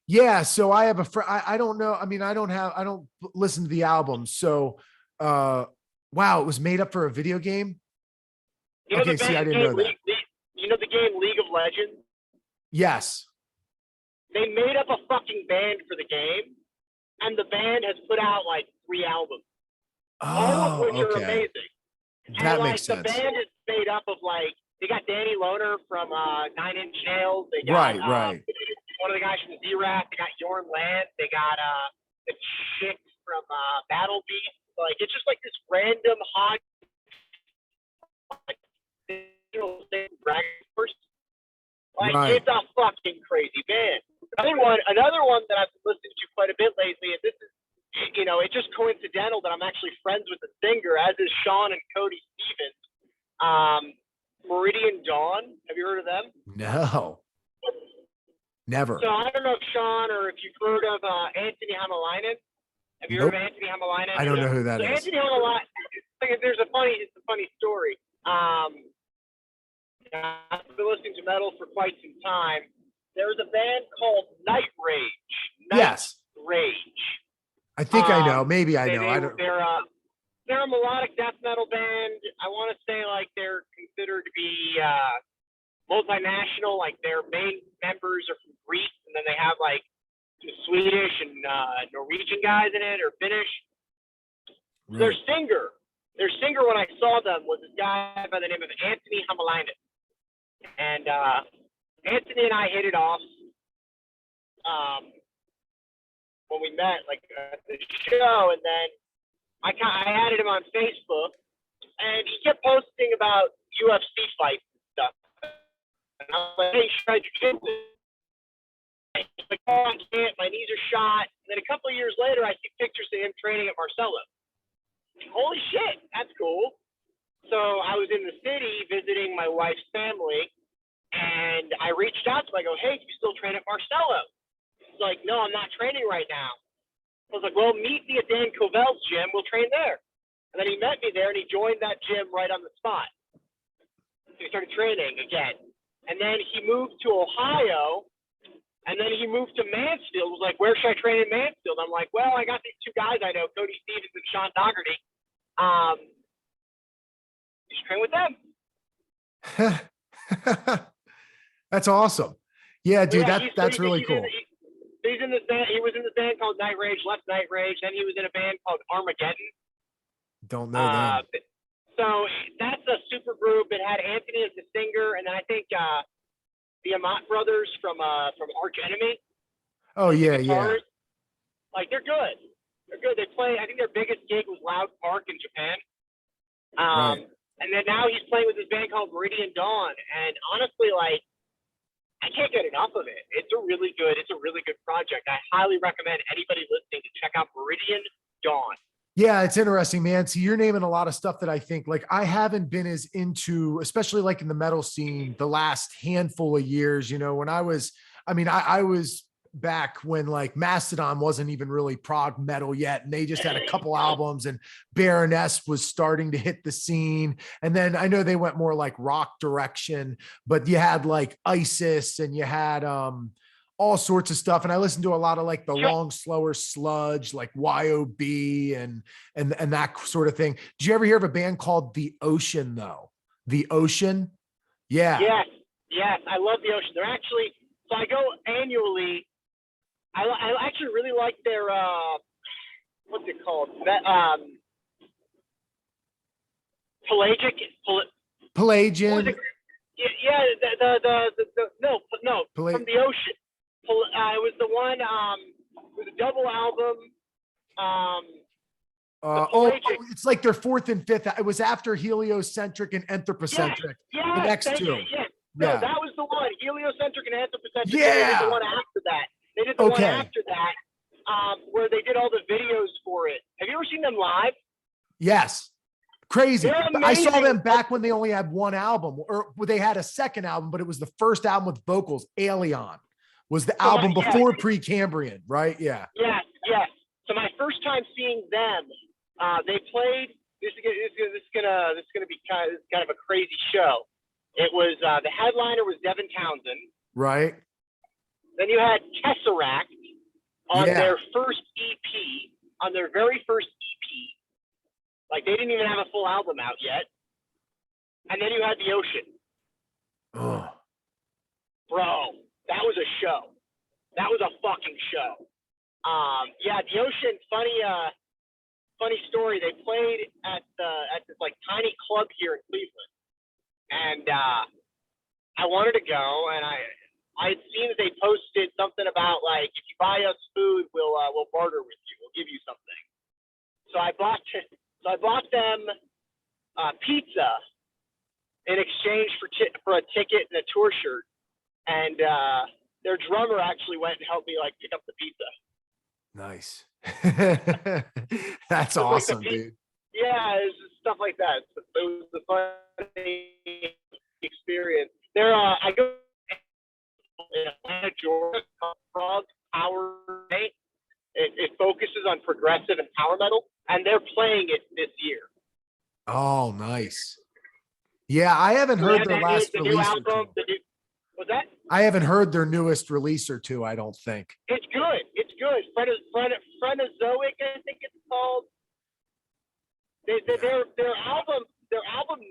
Yeah, so I have a friend. I don't know. I mean, I don't listen to the album. So, wow, it was made up for a video game. You know Okay, see, I didn't know that. You know the game League of Legends? Yes. They made up a fucking band for the game, and the band has put out like 3 albums, all of Oh, which are okay. amazing. And That makes like the sense. band is made up of like they got Danny Lohner from 9 Inch Nails. They got Right, right, one of the guys from Z-Rat. They got Jorn Land. They got the chick from Battle Beast. Like it's just like this random hot like, like right. it's a fucking crazy band. Another one that I've listened to quite a bit lately, and this is, you know, it's just coincidental that I'm actually friends with the singer, as is Sean and Cody Stevens. Meridian Dawn. Have you heard of them? No, never. So I don't know if Sean or if you've heard of Anthony Hamalainen. Have you heard Nope. of Anthony Hamalainen? I don't know who that So is. Anthony Hamalainen. It's a funny story. I've been listening to metal for quite some time. There was a band called Night Rage. Yes. Rage. I think I know. Maybe I know. I don't. They're a melodic death metal band. I want to say like they're considered to be multinational. Like their main members are from Greece, and then they have like some Swedish and Norwegian guys in it, or Finnish. Right. Their singer when I saw them was this guy by the name of Anthony Hamalainen. And Anthony and I hit it off when we met, like at the show, and then I added him on Facebook, and he kept posting about UFC fights and stuff. And I was like, "Hey, should I do this?" He's like, "Oh, I can't. My knees are shot." And then a couple of years later, I see pictures of him training at Marcelo. Holy shit, that's cool. So I was in the city visiting my wife's family, and I reached out to him. I go, "Hey, do you still train at Marcelo?" He's like, "No, I'm not training right now." I was like, "Well, meet me at Dan Covell's gym. We'll train there." And then he met me there, and he joined that gym right on the spot. So he started training again. And then he moved to Ohio, and then he moved to Mansfield. Was like, "Where should I train in Mansfield?" I'm like, "Well, I got these 2 guys I know, Cody Stevens and Sean Dougherty. You should train with them." That's awesome. Yeah, dude, that's really cool. He's in this band. He was in this band called Night Rage, left Night Rage. Then he was in a band called Armageddon. Don't know them. So that's a super group. It had Anthony as the singer, and then I think the Amat brothers from Arch Enemy. Oh yeah, yeah. Like they're good. They're good. They play. I think their biggest gig was Loud Park in Japan. Right. And then now he's playing with this band called Meridian Dawn. And honestly, like, I can't get enough of it. It's a really good project. I highly recommend anybody listening to check out Meridian Dawn. Yeah, it's interesting, man. See, you're naming a lot of stuff that I think like I haven't been as into, especially like in the metal scene the last handful of years. You know, when I was back when like Mastodon wasn't even really prog metal yet, and they just had a couple albums, and Baroness was starting to hit the scene. And then I know they went more like rock direction, but you had like Isis, and you had all sorts of stuff. And I listened to a lot of like the long, slower sludge, like YOB and that sort of thing. Did you ever hear of a band called The Ocean though? The Ocean? Yeah. Yes. I love The Ocean. They're actually, so I go annually. I actually really like their, what's it called? Pelagian. Yeah, no, from The Ocean. It was the one, it was a double album. It's like their fourth and fifth. It was after Heliocentric and Anthropocentric. Yeah, the next two. No, that was the one. Heliocentric and Anthropocentric. Yeah. They did the one after that. Where they did all the videos for it. Have you ever seen them live? Yes. Crazy. I saw them back when they only had one album, or they had a second album, but it was the first album with vocals. Alien was the album before Precambrian, right? Yeah. Yes. So my first time seeing them, they played. This is gonna be kind of a crazy show. It was the headliner was Devin Townsend. Right. Then you had Tesseract. on Yeah. their first EP, on their very first EP. Like they didn't even have a full album out yet. And then you had The Ocean. Oh. Bro, that was a show. That was a fucking show. Yeah, The Ocean, funny story. They played at this like tiny club here in Cleveland. And I wanted to go, and I had seen that they posted something about like, if you buy us food, we'll barter with you. We'll give you something. So I bought them pizza in exchange for a ticket and a tour shirt. And their drummer actually went and helped me like pick up the pizza. Nice. That's awesome, like dude. Yeah, it's stuff like that. It was a funny experience. I go in Atlanta, Georgia, Frog Power Day. It focuses on progressive and power metal, and they're playing it this year. Oh, nice. Yeah, I haven't heard their last the release. new album. What's that? I haven't heard their newest release or two, I don't think. It's good. It's good. Phrenezoic, I think it's called. Their album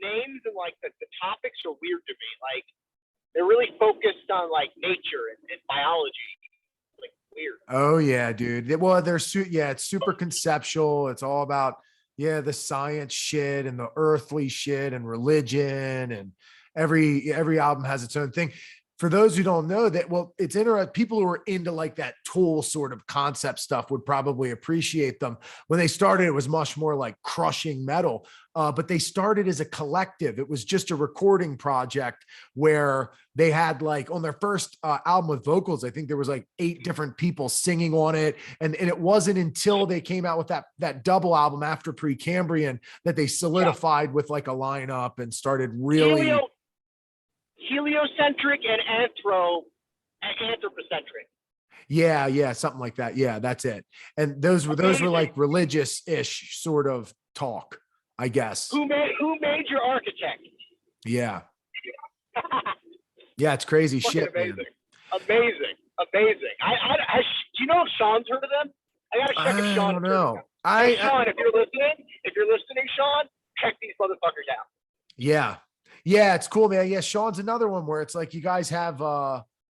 names and like the topics are weird to me. Like they're really focused on like nature and biology. Like weird. Oh yeah, dude. Well, it's super conceptual. It's all about the science shit and the earthly shit and religion, and every album has its own thing. For those who don't know that, well, it's interesting. People who are into like that Tool sort of concept stuff would probably appreciate them. When they started, it was much more like crushing metal, but they started as a collective. It was just a recording project where they had like on their first album with vocals, I think there was like 8 different people singing on it. And it wasn't until they came out with that double album after Precambrian that they solidified with like a lineup and started really... heliocentric and anthropocentric. Yeah, something like that. Yeah, that's it. And those were like religious-ish sort of talk, I guess. Who made your architect? Yeah. Yeah, it's crazy shit. Amazing. Man. Amazing. Do you know if Sean's heard of them? I gotta check if Sean. I don't know. Sean, if you're listening, Sean, check these motherfuckers out. Yeah, it's cool, man. Yeah, Sean's another one where it's like you guys have,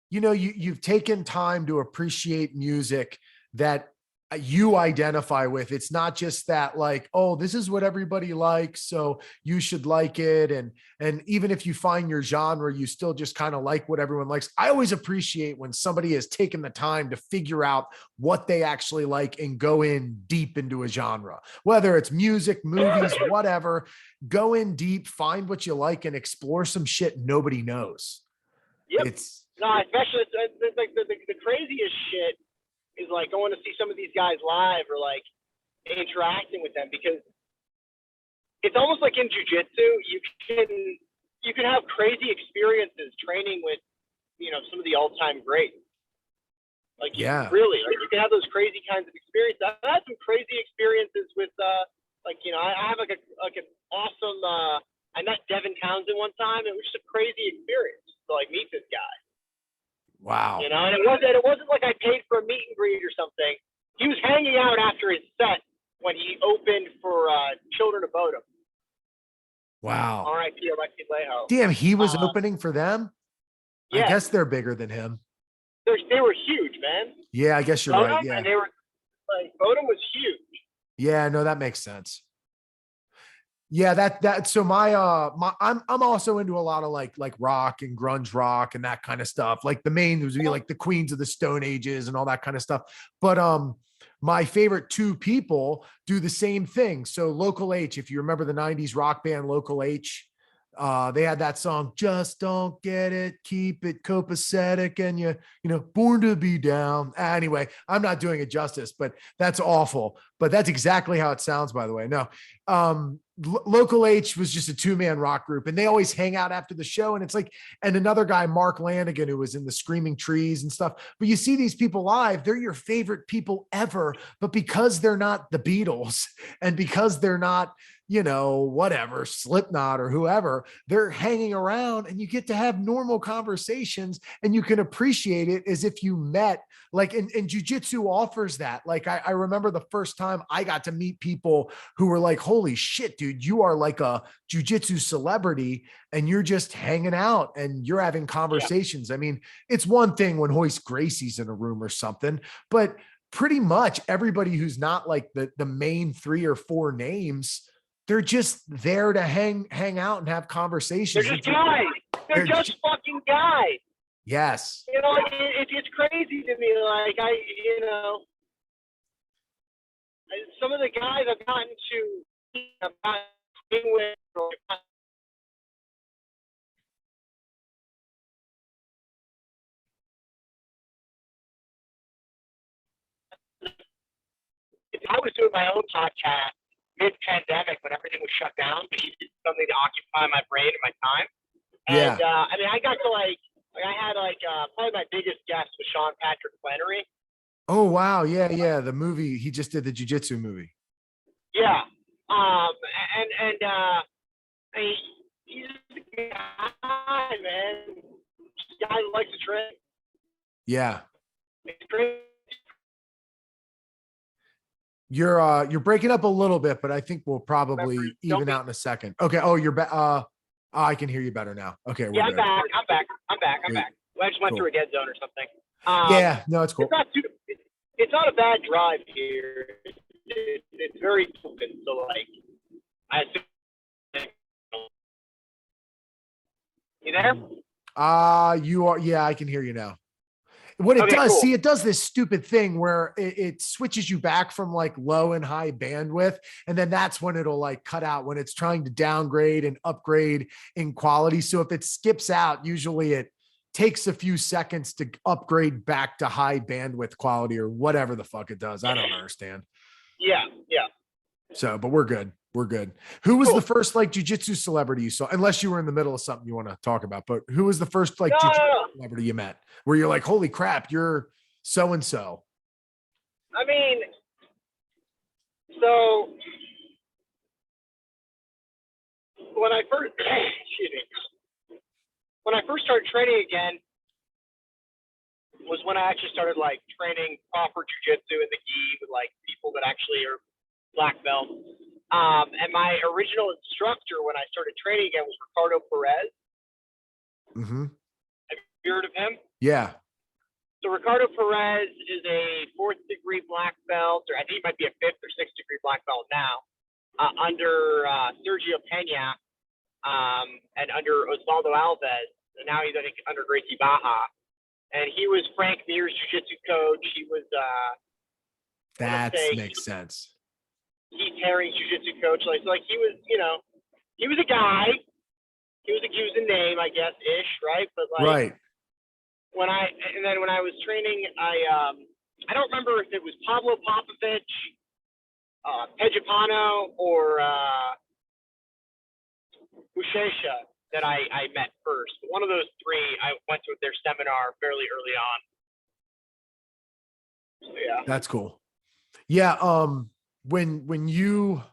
you've taken time to appreciate music that you identify with. It's not just that like, oh, this is what everybody likes, so you should like it. And even if you find your genre, you still just kind of like what everyone likes. I always appreciate when somebody has taken the time to figure out what they actually like and go in deep into a genre, whether it's music, movies, whatever. Go in deep, find what you like, and explore some shit nobody knows. Yep. Especially it's like the craziest shit is like going to see some of these guys live or like interacting with them, because it's almost like in jiu-jitsu, you can have crazy experiences training with, some of the all-time greats. Like, really, like you can have those crazy kinds of experiences. I had some crazy experiences with, I have like an awesome, I met Devin Townsend one time. It was just a crazy experience to like meet this guy. Wow. And it wasn't like I paid for a meet and greet or something. He was hanging out after his set when he opened for Children of Bodom. Wow. R.I.P. Alexi Leho. Damn, he was opening for them? Yeah. I guess they're bigger than him. They were huge, man. Yeah, I guess you're right. Yeah. And they were like, Bodom was huge. Yeah, no, that makes sense. Yeah, so I'm also into a lot of like rock and grunge rock and that kind of stuff. Like the main would be like the Queens of the Stone Ages and all that kind of stuff. But my favorite 2 people do the same thing. So Local H, if you remember the 90s rock band Local H, they had that song, Just Don't Get It, Keep It Copacetic, and Born to Be Down. Anyway, I'm not doing it justice, but that's awful. but that's exactly how it sounds, by the way. No, Local H was just a 2-man rock group, and they always hang out after the show. And it's like, and another guy, Mark Lanigan, who was in the Screaming Trees and stuff. But you see these people live, they're your favorite people ever. But because they're not the Beatles, and because they're not, you know, whatever, Slipknot or whoever, they're hanging around, and you get to have normal conversations, and you can appreciate it as if you met. Like, and jujitsu offers that. Like, I remember the first time I got to meet people who were like, holy shit, dude, you are like a jujitsu celebrity, and you're just hanging out and you're having conversations. I mean, it's one thing when Hoist Gracie's in a room or something, but pretty much everybody who's not like the main 3 or 4 names, they're just there to hang out and have conversations. They're just guys. They're just fucking guys. Yes. You know, it's crazy to me. Like, some of the guys I've gotten with, I was doing my own podcast mid-pandemic when everything was shut down, but he did something to occupy my brain and my time. And, I mean, I got to I had probably my biggest guest was Sean Patrick Flannery. Oh, wow. Yeah. The movie, he just did the jiu-jitsu movie. Yeah. He's a guy, man. He's a guy who likes to train. Yeah. It's great. You're breaking up a little bit, but I think we'll probably even out in a second. Okay. Oh, you're back. I can hear you better now. Okay. Yeah, I'm back. I just went through a dead zone or something. Yeah, no, it's cool. It's not a bad drive here. It's very open. So you there? You are. Yeah, I can hear you now. What it does, cool. See, it does this stupid thing where it switches you back from like low and high bandwidth. And then that's when it'll like cut out when it's trying to downgrade and upgrade in quality. So if it skips out, usually it takes a few seconds to upgrade back to high bandwidth quality or whatever the fuck it does. I don't understand. Yeah. So, but we're good. Who was the first like jujitsu celebrity you saw? Unless you were in the middle of something you want to talk about, but who was the first like jujitsu celebrity you met where you're like, holy crap, you're so-and-so? I mean, so when I first, when I first started training again was when I actually started like training proper jujitsu in the gi with like people that actually are black belts. And my original instructor when I started training again was Ricardo Perez. Mm-hmm. Have you heard of him? Yeah. So Ricardo Perez is a 4th degree black belt, or I think he might be a 5th or 6th degree black belt now, under Sergio Pena and under Osvaldo Alves. And now he's, I think, under Gracie Baja. And he was Frank Mir's jiu-jitsu coach. He was that makes sense. Keith Haring's jiu-jitsu coach. Like he was, you know, he was a guy. He was a name, I guess, ish, right? But like right. When I was training, I don't remember if it was Pablo Popovich, Pejapano, or Bushesha that I met first. One of those three, I went to their seminar fairly early on. So, yeah. That's cool. Yeah. When you,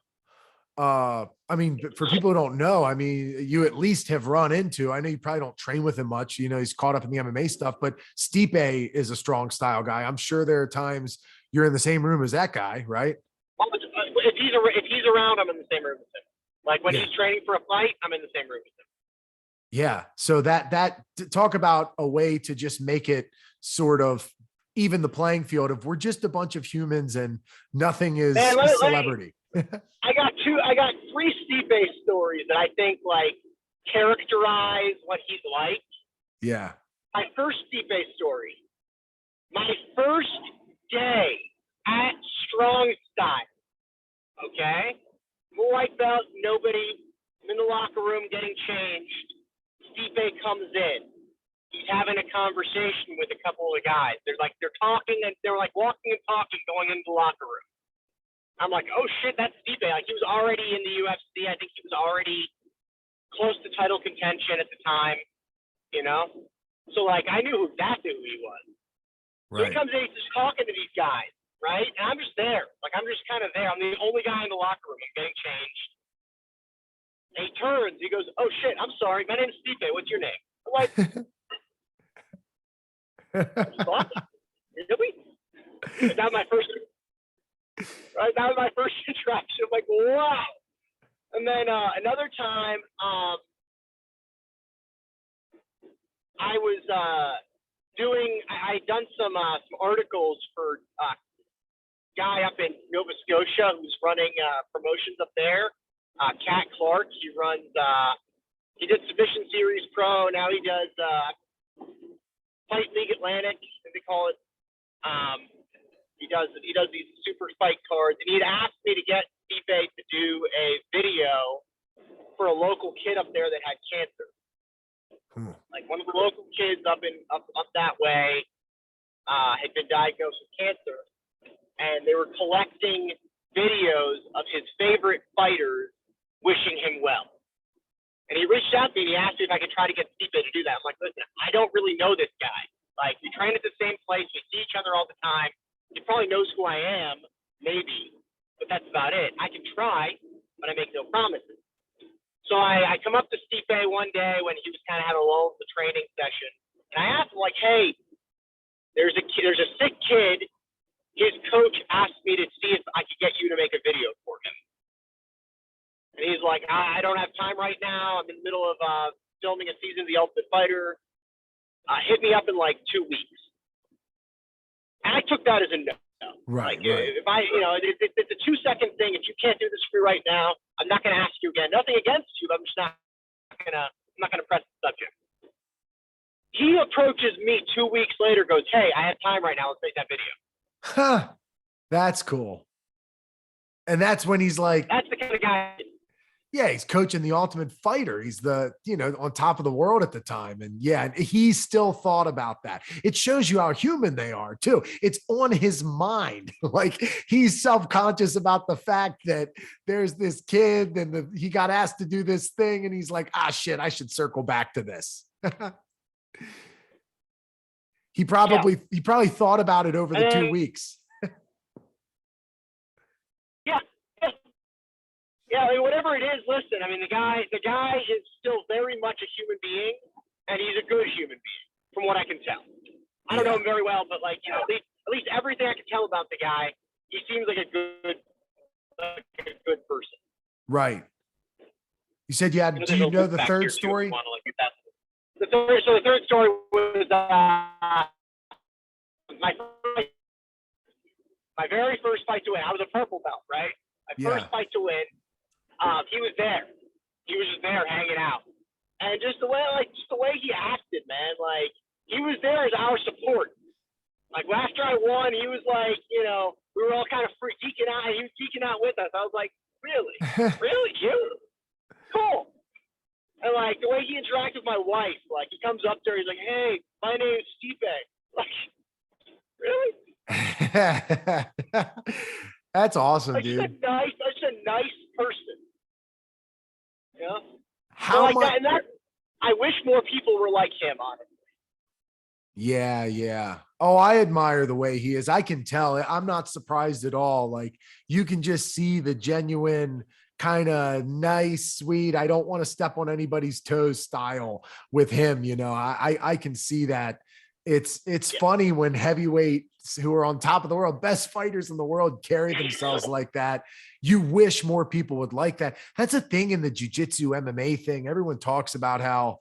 I mean, for people who don't know, I mean, you at least have run into, I know you probably don't train with him much, you know, he's caught up in the MMA stuff, but Stipe is a strong style guy. I'm sure there are times you're in the same room as that guy, right? If he's around, I'm in the same room with him. Like when he's training for a fight, I'm in the same room with him. Yeah. So that talk about a way to just make it sort of even the playing field of we're just a bunch of humans and nothing is a celebrity. I got 3 Stipe stories that I think like characterize what he's like. Yeah. My first Stipe story. My first day at Strong Style. Okay? I'm a white belt, nobody. I'm in the locker room getting changed. Stipe comes in. He's having a conversation with a couple of guys. They're talking and they're like walking and talking going into the locker room. I'm like, oh shit, that's Stipe. Like he was already in the UFC. I think he was already close to title contention at the time, you know? So like I knew exactly who he was. So he Right. comes in, he's just talking to these guys, right? And I'm just there. Like I'm just kind of there. I'm the only guy in the locker room. I'm getting changed. And he turns, he goes, oh shit, I'm sorry. My name's Stipe. What's your name? I'm like, what? Really? And that was my first right? That was my first interaction. I'm like, wow. And then another time, I was I'd done some articles for a guy up in Nova Scotia who's running promotions up there. Cat Clark. He did Submission Series Pro. Now he does Fight League Atlantic, as they call it. He does these super fight cards, and he'd asked me to get Stipe to do a video for a local kid up there that had cancer. Like one of the local kids up that way had been diagnosed with cancer, and they were collecting videos of his favorite fighters wishing him well. And he reached out to me and he asked me if I could try to get Stipe to do that. I'm like, listen, I don't really know this guy. Like, we train at the same place, we see each other all the time. He probably knows who I am, maybe, but that's about it. I can try, but I make no promises. So I come up to Stipe one day when he was kind of had a lull in the training session, and I asked him, like, hey, there's a sick kid. His coach asked me to see if I could get you to make a video for him. And he's like, I don't have time right now. I'm in the middle of filming a season of The Ultimate Fighter. Hit me up in like 2 weeks. And I took that as a no. Right. Like if I, it's a 2-second thing. If you can't do this for me right now, I'm not going to ask you again. Nothing against you, but I'm just not gonna press the subject. He approaches me 2 weeks later, goes, hey, I have time right now. Let's make that video. Huh. That's cool. And that's when he's like, that's the kind of guy. Yeah, he's coaching the Ultimate Fighter. He's the, on top of the world at the time. And yeah, he still thought about that. It shows you how human they are too. It's on his mind. Like he's self-conscious about the fact that there's this kid and he got asked to do this thing. And he's like, shit, I should circle back to this. He probably thought about it over the 2 weeks. Yeah, I mean, whatever it is, listen, I mean, the guy is still very much a human being, and he's a good human being, from what I can tell. I don't know him very well, but like, at least everything I can tell about the guy, he seems like a good person. Right. You said you had, do you know the third story? The third story was my very first fight to win. I was a purple belt, right? My first fight to win. He was there. He was just there hanging out. And just the way he acted, man, like he was there as our support. Like after I won, he was like, we were all kind of geeking out, and he was geeking out with us. I was like, really? Really? You? Cool. And like the way he interacted with my wife, like he comes up there, he's like, hey, my name's Stipe. Like, really? That's awesome, dude. Such a nice person. Yeah. How like much? that, and that, I wish more people were like him, honestly. Yeah. Oh, I admire the way he is. I can tell. I'm not surprised at all. Like you can just see the genuine kind of nice, sweet, I don't want to step on anybody's toes style with him. I can see that. It's funny when heavyweights who are on top of the world, best fighters in the world, carry themselves like that. You wish more people would like that. That's a thing in the jiu-jitsu MMA thing. Everyone talks about how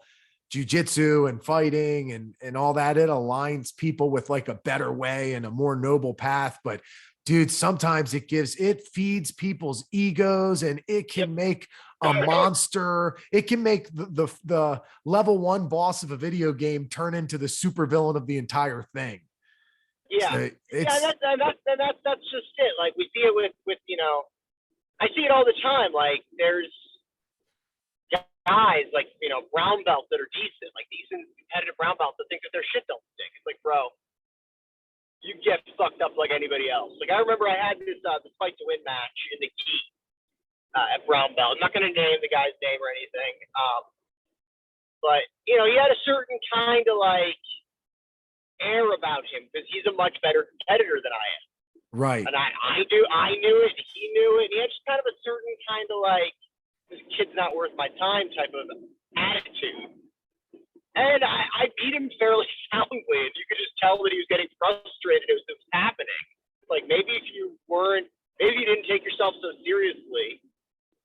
jiu-jitsu and fighting and all that, it aligns people with like a better way and a more noble path. But dude, sometimes it feeds people's egos, and it can make a monster. It can make the level 1 boss of a video game turn into the super villain of the entire thing. Yeah. So that's just it. Like we see it with, I see it all the time. Like there's guys like, brown belts that are decent competitive brown belts that think that their shit don't stink. It's like, bro, you get fucked up like anybody else. Like I remember I had this fight to win match in the gi at brown belt. I'm not going to name the guy's name or anything, but you know he had a certain kind of like air about him because he's a much better competitor than I am. Right. And I knew it. He knew it. And he had just kind of a certain kind of like, this kid's not worth my time type of attitude. And I beat him fairly soundly. And you could just tell that he was getting frustrated as it was happening. Like maybe if you didn't take yourself so seriously,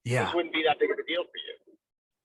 Yeah. this wouldn't be that big of a deal for you.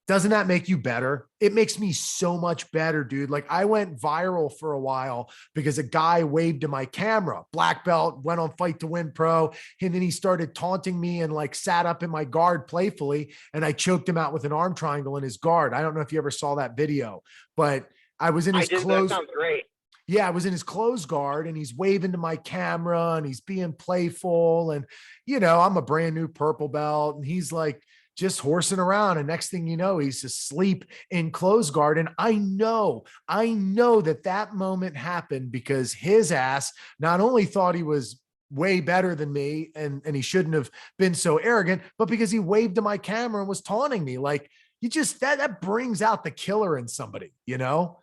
Doesn't that make you better? It makes me so much better, dude. Like I went viral for a while because a guy waved to my camera, black belt, went on Fight to Win Pro. And then he started taunting me and like sat up in my guard playfully. And I choked him out with an arm triangle in his guard. I don't know if you ever saw that video, but I was in his clothes. That sounds great. Yeah, I was in his clothes guard and he's waving to my camera and he's being playful. And, you know, I'm a brand new purple belt and he's like, just horsing around. And next thing you know, he's asleep in clothes guard. And I know that moment happened because his ass not only thought he was way better than me and he shouldn't have been so arrogant, but because he waved to my camera and was taunting me. Like you just, that brings out the killer in somebody, you know?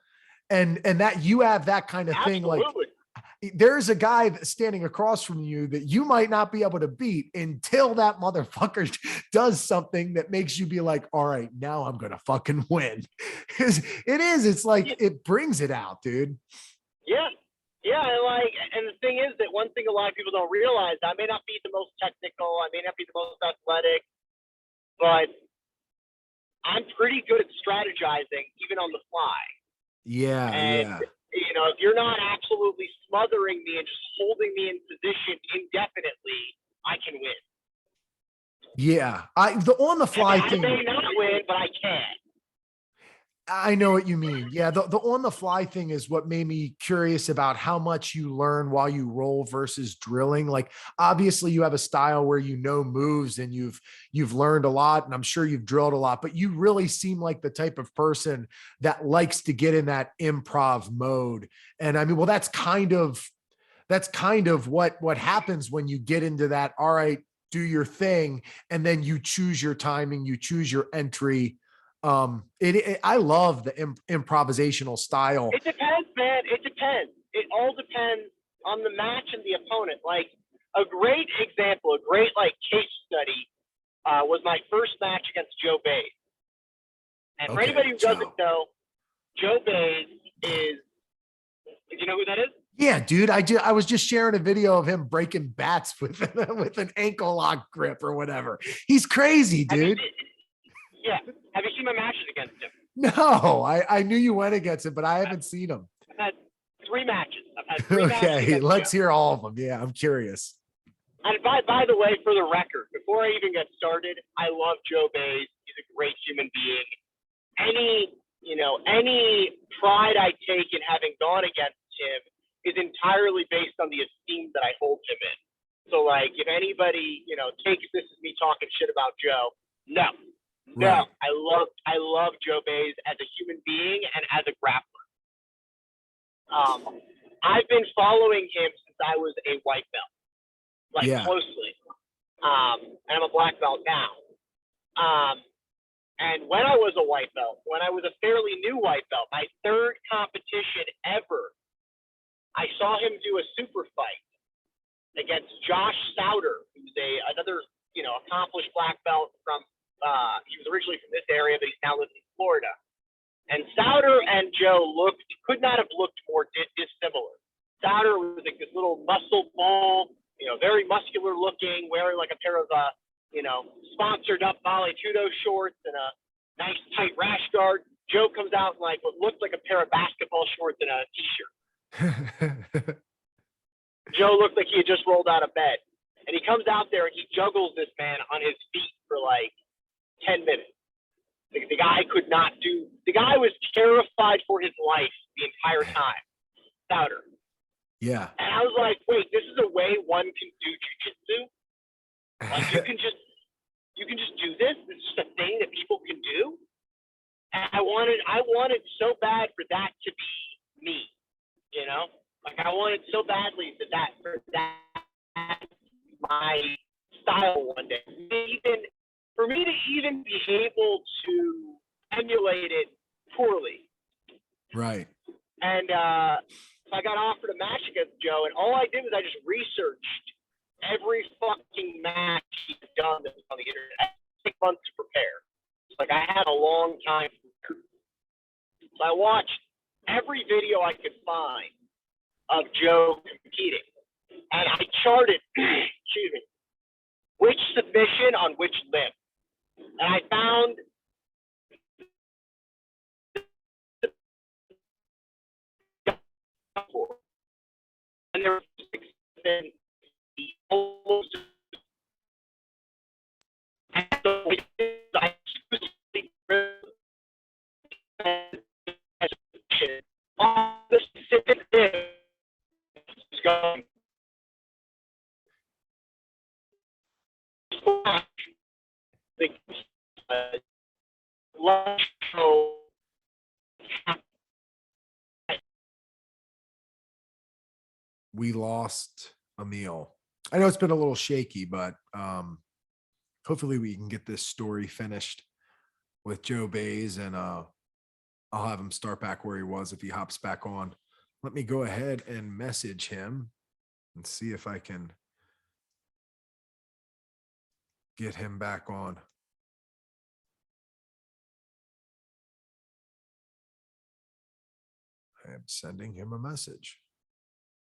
And that you have that kind of thing. Absolutely. Like there's a guy standing across from you that you might not be able to beat until that motherfucker does something that makes you be like, all right, now I'm going to fucking win. It's like, it brings it out, dude. Yeah. Yeah. And the thing is that one thing a lot of people don't realize, I may not be the most technical, I may not be the most athletic, but I'm pretty good at strategizing even on the fly. Yeah. And, yeah. You know, if you're not absolutely smothering me and just holding me in position indefinitely, I can win. Yeah. The on the fly thing. I may not win, but I can. I know what you mean. Yeah. The on the fly thing is what made me curious about how much you learn while you roll versus drilling. Like obviously you have a style where you know moves and you've learned a lot and I'm sure you've drilled a lot, but you really seem like the type of person that likes to get in that improv mode. And I mean, well, that's kind of what happens when you get into that. All right, do your thing. And then you choose your timing, you choose your entry. I love the improvisational style. It depends, man. It depends. It all depends on the match and the opponent. Like a great example, a great like case study was my first match against Joe Bays. And for anybody who doesn't know, Joe Bays is, do you know who that is? Yeah, dude. I was just sharing a video of him breaking bats with an ankle lock grip or whatever. He's crazy, dude. Yeah. Have you seen my matches against him? No, I knew you went against him, but I haven't seen him. I've had 3 matches. Okay, let's hear all of them. Yeah, I'm curious. And by the way, for the record, before I even get started, I love Joe Bays. He's a great human being. Any pride I take in having gone against him is entirely based on the esteem that I hold him in. So like, if anybody, takes this as me talking shit about Joe, no. Right. I love Joe Bays as a human being and as a grappler. I've been following him since I was a white belt, closely. And I'm a black belt now. And when I was a white belt, when I was a fairly new white belt, my 3rd competition ever, I saw him do a super fight against Josh Sauter, who's another accomplished black belt from. He was originally from this area, but he's now living in Florida. And Sauter and Joe could not have looked more dissimilar. Sauter was like this little muscle bull, very muscular looking, wearing like a pair of, sponsored up Vale Tudo shorts and a nice tight rash guard. Joe comes out in like what looked like a pair of basketball shorts and a t-shirt. Joe looked like he had just rolled out of bed. And he comes out there and he juggles this man on his feet for like 10 minutes. The guy was terrified for his life the entire time. Sauter. Yeah. And I was like, wait, this is a way one can do jujitsu? Like you can just do this? This is just a thing that people can do? And I wanted so bad for that to be me, Like I wanted so badly that my style one day. Even for me to even be able to emulate it poorly. Right. And so I got offered a match against Joe, and all I did was I just researched every fucking match he's done that was on the internet. I had 6 months to prepare. Like I had a long time to prepare. So I watched every video I could find of Joe competing, and I charted, excuse me, which submission on which limb. And I found and there was almost on the specific limb going We lost Emil. I know it's been a little shaky, but hopefully we can get this story finished with Joe Bays, and I'll have him start back where he was if he hops back on. Let me go ahead and message him and see if I can get him back on. I am sending him a message.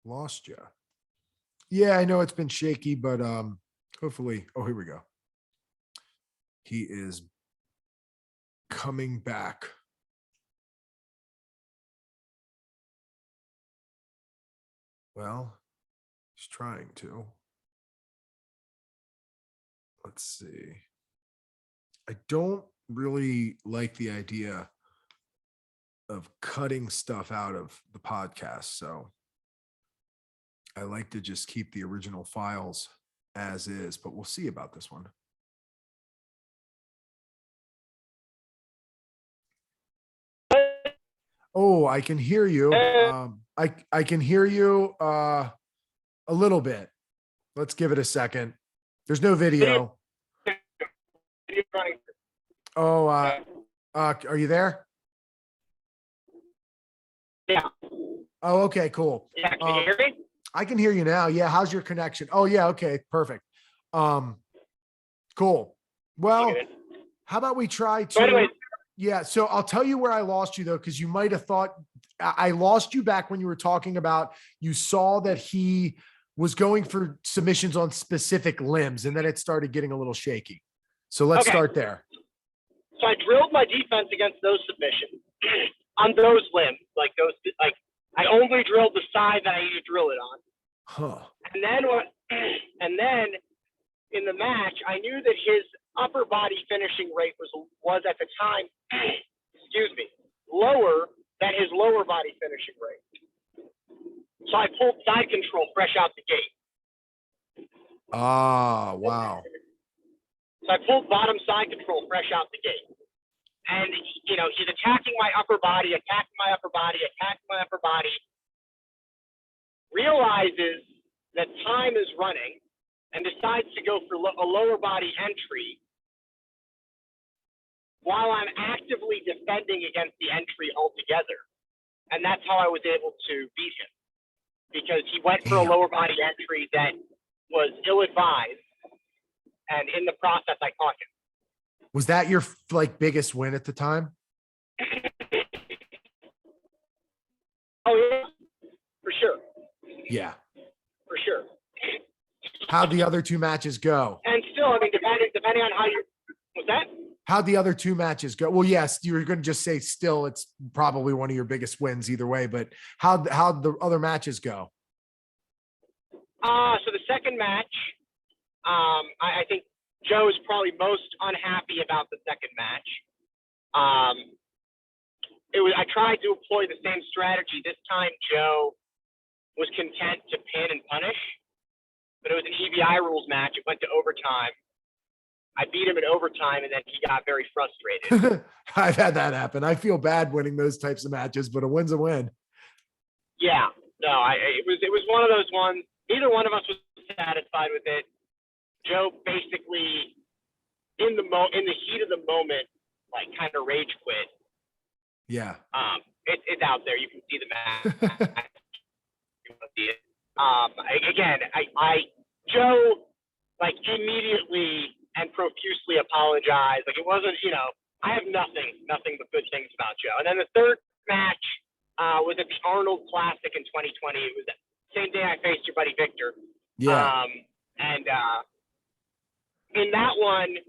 Lost you. Yeah, I know it's been shaky, but hopefully, oh, here we go. He is coming back. Well, he's trying to. Let's see. I don't really like the idea of cutting stuff out of the podcast, so I like to just keep the original files as is, but we'll see about this one. Oh, I can hear you. I can hear you a little bit. Let's give it a second. There's no video. Oh, are you there? Yeah. Oh, okay, cool. Yeah, can you hear me? I can hear you now. Yeah, how's your connection? Oh, yeah, okay, perfect. Cool. Well, how about we try to? So anyways, yeah, so I'll tell you where I lost you though, because you might have thought I lost you back when you were talking about you saw that he was going for submissions on specific limbs, and then it started getting a little shaky. So let's start there. So I drilled my defense against those submissions on those limbs, like I only drilled the side that I needed to drill it on. Huh. And then in the match, I knew that his upper body finishing rate was at the time, excuse me, lower than his lower body finishing rate. So I pulled side control fresh out the gate. Ah, wow. So I pulled bottom side control fresh out the gate. And, he's attacking my upper body, realizes that time is running and decides to go for a lower body entry while I'm actively defending against the entry altogether. And that's how I was able to beat him, because he went for a lower body entry that was ill-advised, and in the process, I caught him. Was that your biggest win at the time? Oh yeah, for sure. Yeah, for sure. How'd the other two matches go? And still, I mean, depending on how you, what's that? How'd the other two matches go? Well, yes, you were going to just say still, it's probably one of your biggest wins either way, but how'd the other matches go? So the second match, I think Joe is probably most unhappy about the second match. I tried to employ the same strategy. This time, Joe was content to pin and punish, but it was an EBI rules match. It went to overtime. I beat him in overtime, and then he got very frustrated. I've had that happen. I feel bad winning those types of matches, but a win's a win. Yeah. it was one of those ones. Neither one of us was satisfied with it. Joe basically, in the heat of the moment, like kind of rage quit. Yeah. It's out there. You can see the match. You want to see it. Again, Joe, like, immediately and profusely apologized. Like, it wasn't, I have nothing but good things about Joe. And then the third match was at the Arnold Classic in 2020. It was the same day I faced your buddy Victor. Yeah. And in that one,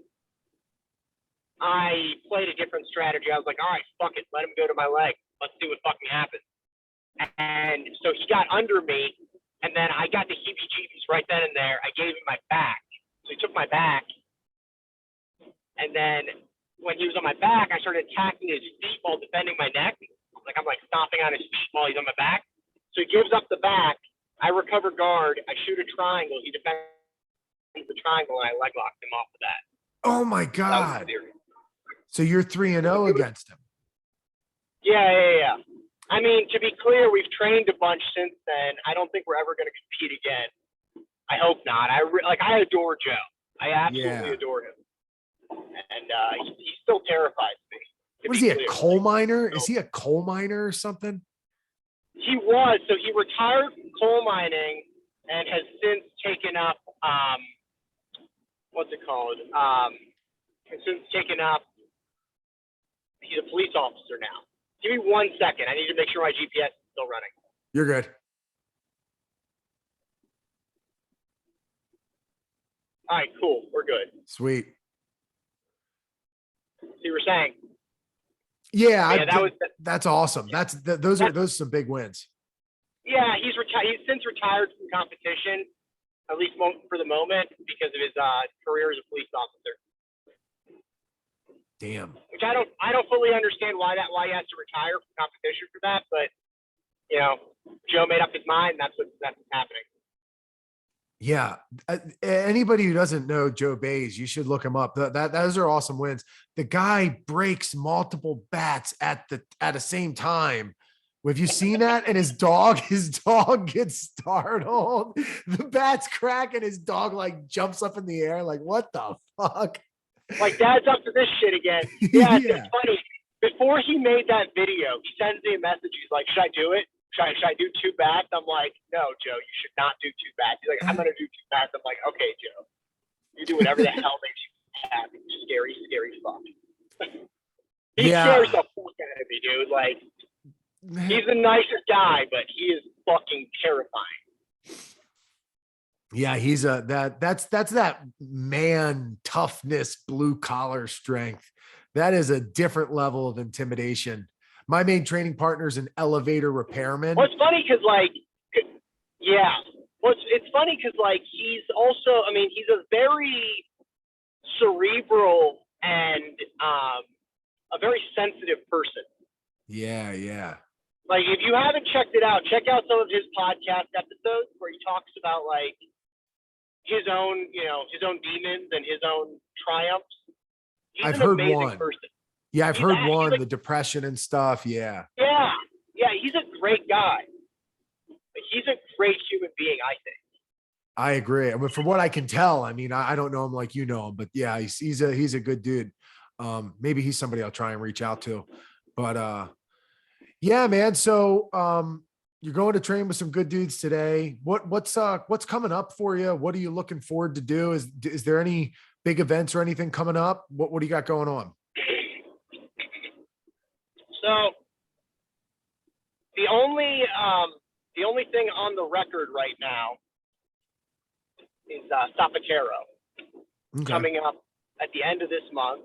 I played a different strategy. I was like, all right, fuck it. Let him go to my leg. Let's see what fucking happens. And so he got under me, and then I got the heebie-jeebies right then and there. I gave him my back. So he took my back. And then when he was on my back, I started attacking his feet while defending my neck. I'm like stomping on his feet while he's on my back. So he gives up the back. I recover guard. I shoot a triangle. He defends the triangle, and I leg locked him off the bat. Oh my God. So you're 3-0 against him. Yeah. I mean, to be clear, we've trained a bunch since then. I don't think we're ever going to compete again. I hope not. I adore Joe. I absolutely adore him. And he still terrifies me. What is he, a coal miner? Is he a coal miner or something? He was. So he retired from coal mining and has since taken up, what's it called? He's a police officer now. Give me 1 second. I need to make sure my GPS is still running. You're good. All right, cool. We're good. Sweet. So you were saying? Yeah, that's awesome. Those are some big wins. Yeah, he's since retired from competition, at least for the moment, because of his career as a police officer. Damn. Which I don't fully understand why he has to retire from competition for that, but Joe made up his mind. That's what's happening. Yeah. Anybody who doesn't know Joe Bays, you should look him up. Those are awesome wins. The guy breaks multiple bats at the same time. Have you seen that? And his dog gets startled. The bat's crack and his dog like jumps up in the air. Like, what the fuck? Like, Dad's up to this shit again. Yeah, It's funny. Before he made that video, he sends me a message. He's like, should I do it? Should I do 2 bats? I'm like, no, Joe, you should not do 2 bats. He's like, I'm going to do 2 bats. I'm like, okay, Joe. You do whatever the hell makes you happy. Scary, scary fuck. He scares the fuck out of me, dude. Like, he's the nicest guy, but he is fucking terrifying. Yeah, he's that's that man toughness, blue collar strength. That is a different level of intimidation. My main training partner is an elevator repairman. Well, it's funny because it's funny because he's also, I mean, he's a very cerebral and a very sensitive person. Yeah. Like, if you haven't checked it out, check out some of his podcast episodes where he talks about his own demons and his own triumphs. He's an amazing person. Yeah, I've heard one, the depression and stuff. Yeah. Yeah. He's a great guy. He's a great human being, I think. I agree. I mean, from what I can tell, I mean, I don't know him like you know him, but yeah, he's a good dude. Maybe he's somebody I'll try and reach out to. But yeah, man. So you're going to train with some good dudes today. What's coming up for you? What are you looking forward to do? Is there any big events or anything coming up? What do you got going on? So the only thing on the record right now is Zapatero coming up at the end of this month.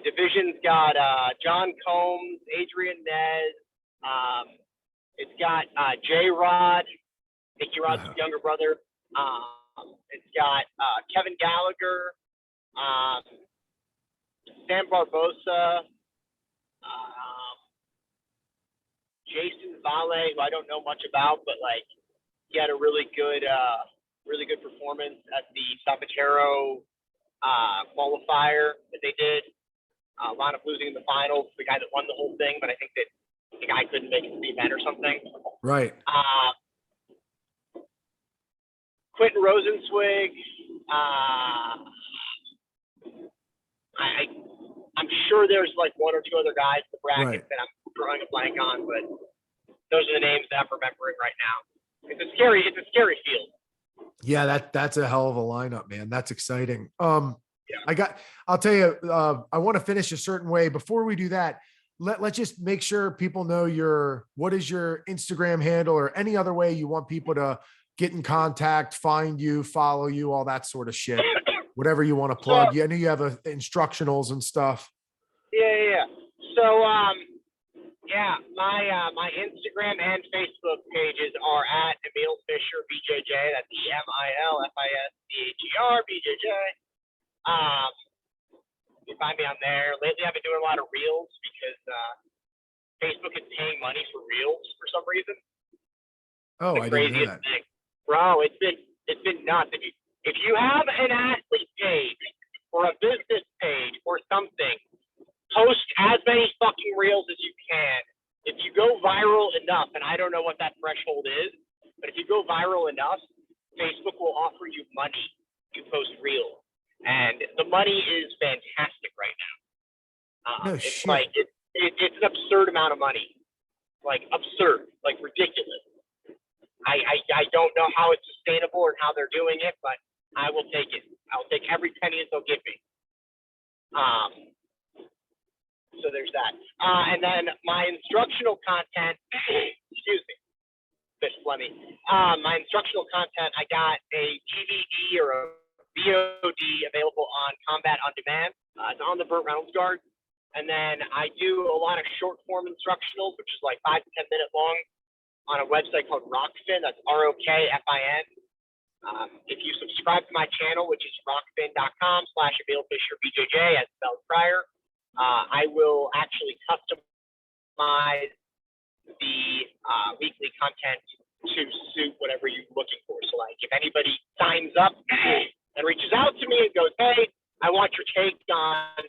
Division's got John Combs, Adrian Nez. It's got J-Rod, Nicky Rod's younger brother. It's got Kevin Gallagher, Sam Barbosa, Jason Vale, who I don't know much about, but he had a really good performance at the Zapatero qualifier that they did. Wound up losing in the finals, the guy that won the whole thing, but I think that the guy couldn't make it to the event or something. Right. Quentin Rosenzweig. I'm sure there's like one or two other guys in the bracket that I'm drawing a blank on, but those are the names that I'm remembering right now. It's a scary field. Yeah, that's a hell of a lineup, man. That's exciting. Yeah. I'll tell you, I want to finish a certain way. Before we do that, let's just make sure people know what is your Instagram handle or any other way you want people to get in contact, find you, follow you, all that sort of shit. Whatever you want to plug. I know you have instructionals and stuff. Yeah. So, my Instagram and Facebook pages are at Emil Fischer BJJ. That's EMILFISCHER BJJ. You can find me on there. Lately, I've been doing a lot of reels because Facebook is paying money for reels for some reason. Oh, I didn't know that. Thing. Bro, it's been nuts. If you have an athlete page or a business page or something, post as many fucking reels as you can. If you go viral enough, and I don't know what that threshold is, but if you go viral enough, Facebook will offer you money to post reels. And the money is fantastic right now. It's shit. like it's an absurd amount of money. Like absurd, like ridiculous. I don't know how it's sustainable or how they're doing it, but I will take it. I'll take every penny that they'll give me. So there's that. And then my instructional content, excuse me, fish phlegmy. My instructional content, I got a DVD or a VOD available on Combat on Demand. It's on the Burt Reynolds guard. And then I do a lot of short form instructionals, which is like 5 to 10 minute long, on a website called Rockfin. That's ROKFIN. If you subscribe to my channel, which is rockfin.com/Emil Fischer BJJ, as spelled prior, I will actually customize the weekly content to suit whatever you're looking for. So like if anybody signs up and reaches out to me and goes, hey, I want your take on,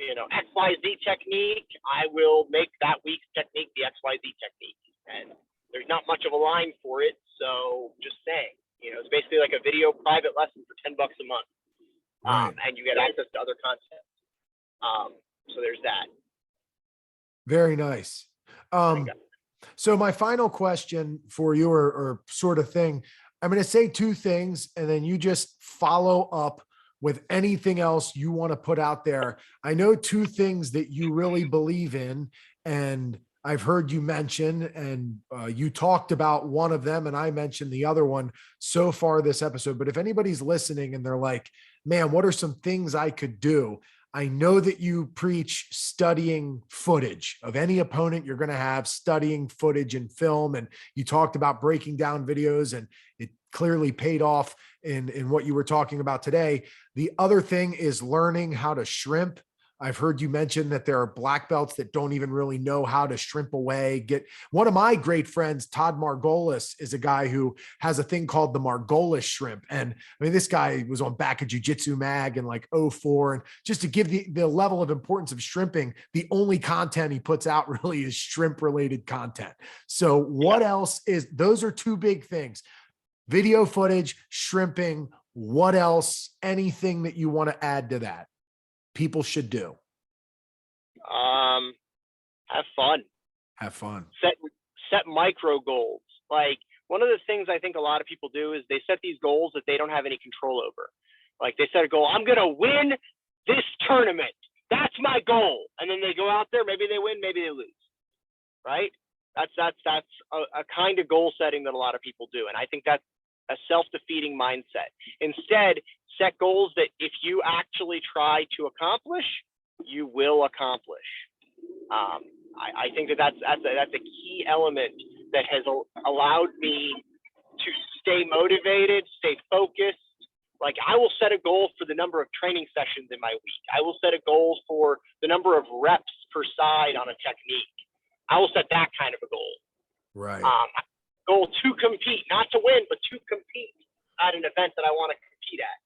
XYZ technique, I will make that week's technique the XYZ technique. And there's not much of a line for it. So just saying, it's basically like a video private lesson for $10 a month. And you get access to other content. So there's that. Very nice. So my final question for you or sort of thing, I'm going to say two things and then you just follow up with anything else you want to put out there. I know two things that you really believe in, and I've heard you mention, and you talked about one of them and I mentioned the other one so far this episode. But if anybody's listening and they're like, man, what are some things I could do? I know that you preach studying footage of any opponent you're going to have, studying footage and film. And you talked about breaking down videos, and it clearly paid off in what you were talking about today. The other thing is learning how to shrimp. I've heard you mention that there are black belts that don't even really know how to shrimp away. One of my great friends, Todd Margolis, is a guy who has a thing called the Margolis shrimp. And I mean, this guy was on Back of Jiu-Jitsu Mag in like 2004. And just to give the level of importance of shrimping, the only content he puts out really is shrimp related content. So what else those are two big things: video footage, shrimping. What else? Anything that you want to add to that people should do? Have fun. Set micro goals. Like one of the things I think a lot of people do is they set these goals that they don't have any control over. Like they set a goal, I'm going to win this tournament. That's my goal. And then they go out there, maybe they win, maybe they lose. Right? That's a kind of goal setting that a lot of people do. And I think that's a self-defeating mindset. Instead, set goals that if you actually try to accomplish, you will accomplish. I think that's a key element that has allowed me to stay motivated, stay focused. Like I will set a goal for the number of training sessions in my week. I will set a goal for the number of reps per side on a technique. I will set that kind of a goal. Right. Goal to compete, not to win, but to compete at an event that I want to compete at.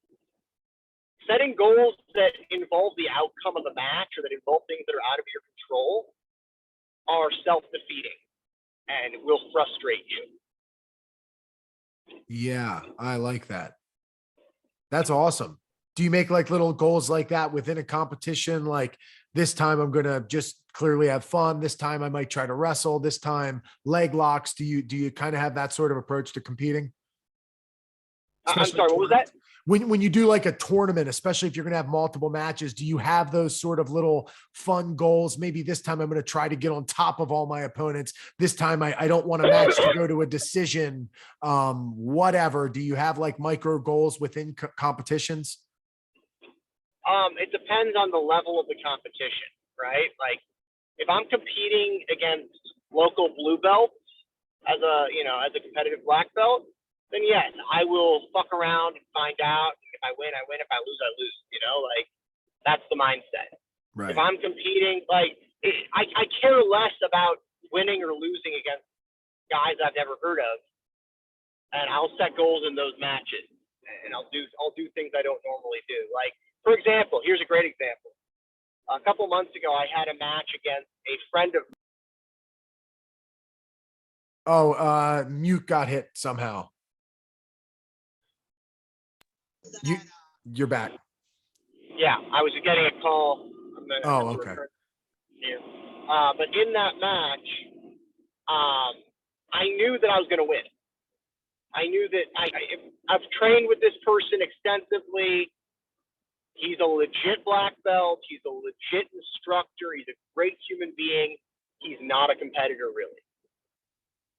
Setting goals that involve the outcome of the match or that involve things that are out of your control are self-defeating and will frustrate you. Yeah, I like that. That's awesome. Do you make like little goals like that within a competition? Like this time I'm going to just clearly have fun. This time I might try to wrestle. This time leg locks. Do you kind of have that sort of approach to competing? I'm Especially sorry, what was that? when you do like a tournament, especially if you're going to have multiple matches, do you have those sort of little fun goals? Maybe this time I'm going to try to get on top of all my opponents. This time I don't want a match to go to a decision. Whatever. Do you have like micro goals within competitions? It depends on the level of the competition, right? Like if I'm competing against local blue belts as a competitive black belt, then yes, I will fuck around and find out. If I win, I win. If I lose, I lose. Like that's the mindset. Right. If I'm competing, I care less about winning or losing against guys I've never heard of, and I'll set goals in those matches, and I'll do things I don't normally do. Like for example, here's a great example. A couple months ago, I had a match against a friend of. Mute got hit somehow. You're back. Yeah, I was getting a call. Okay. But in that match, I knew that I was going to win. I knew that I've trained with this person extensively. He's a legit black belt. He's a legit instructor. He's a great human being. He's not a competitor, really.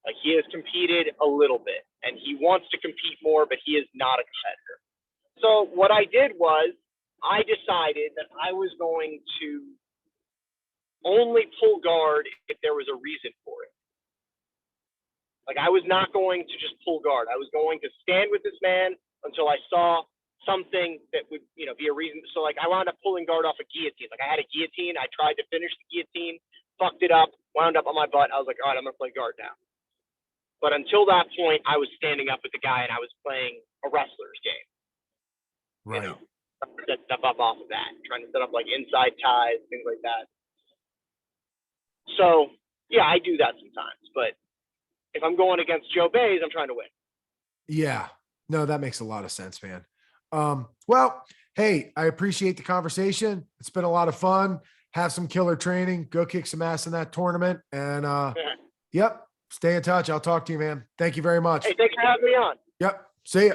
Like he has competed a little bit, and he wants to compete more, but he is not a competitor. So what I did was I decided that I was going to only pull guard if there was a reason for it. Like I was not going to just pull guard. I was going to stand with this man until I saw something that would, be a reason. So like I wound up pulling guard off a guillotine. Like I had a guillotine. I tried to finish the guillotine, fucked it up, wound up on my butt. I was like, all right, I'm going to play guard now. But until that point, I was standing up with the guy and I was playing a wrestler's game. Right. Set stuff up off of that, trying to set up like inside ties, things like that. So yeah, I do that sometimes, but if I'm going against Joe Bays, I'm trying to win. Yeah, no, that makes a lot of sense, man. Well, hey, I appreciate the conversation. It's been a lot of fun. Have some killer training, go kick some ass in that tournament. And yep, stay in touch. I'll talk to you, man. Thank you very much. Hey, thanks for having me on. Yep. See ya.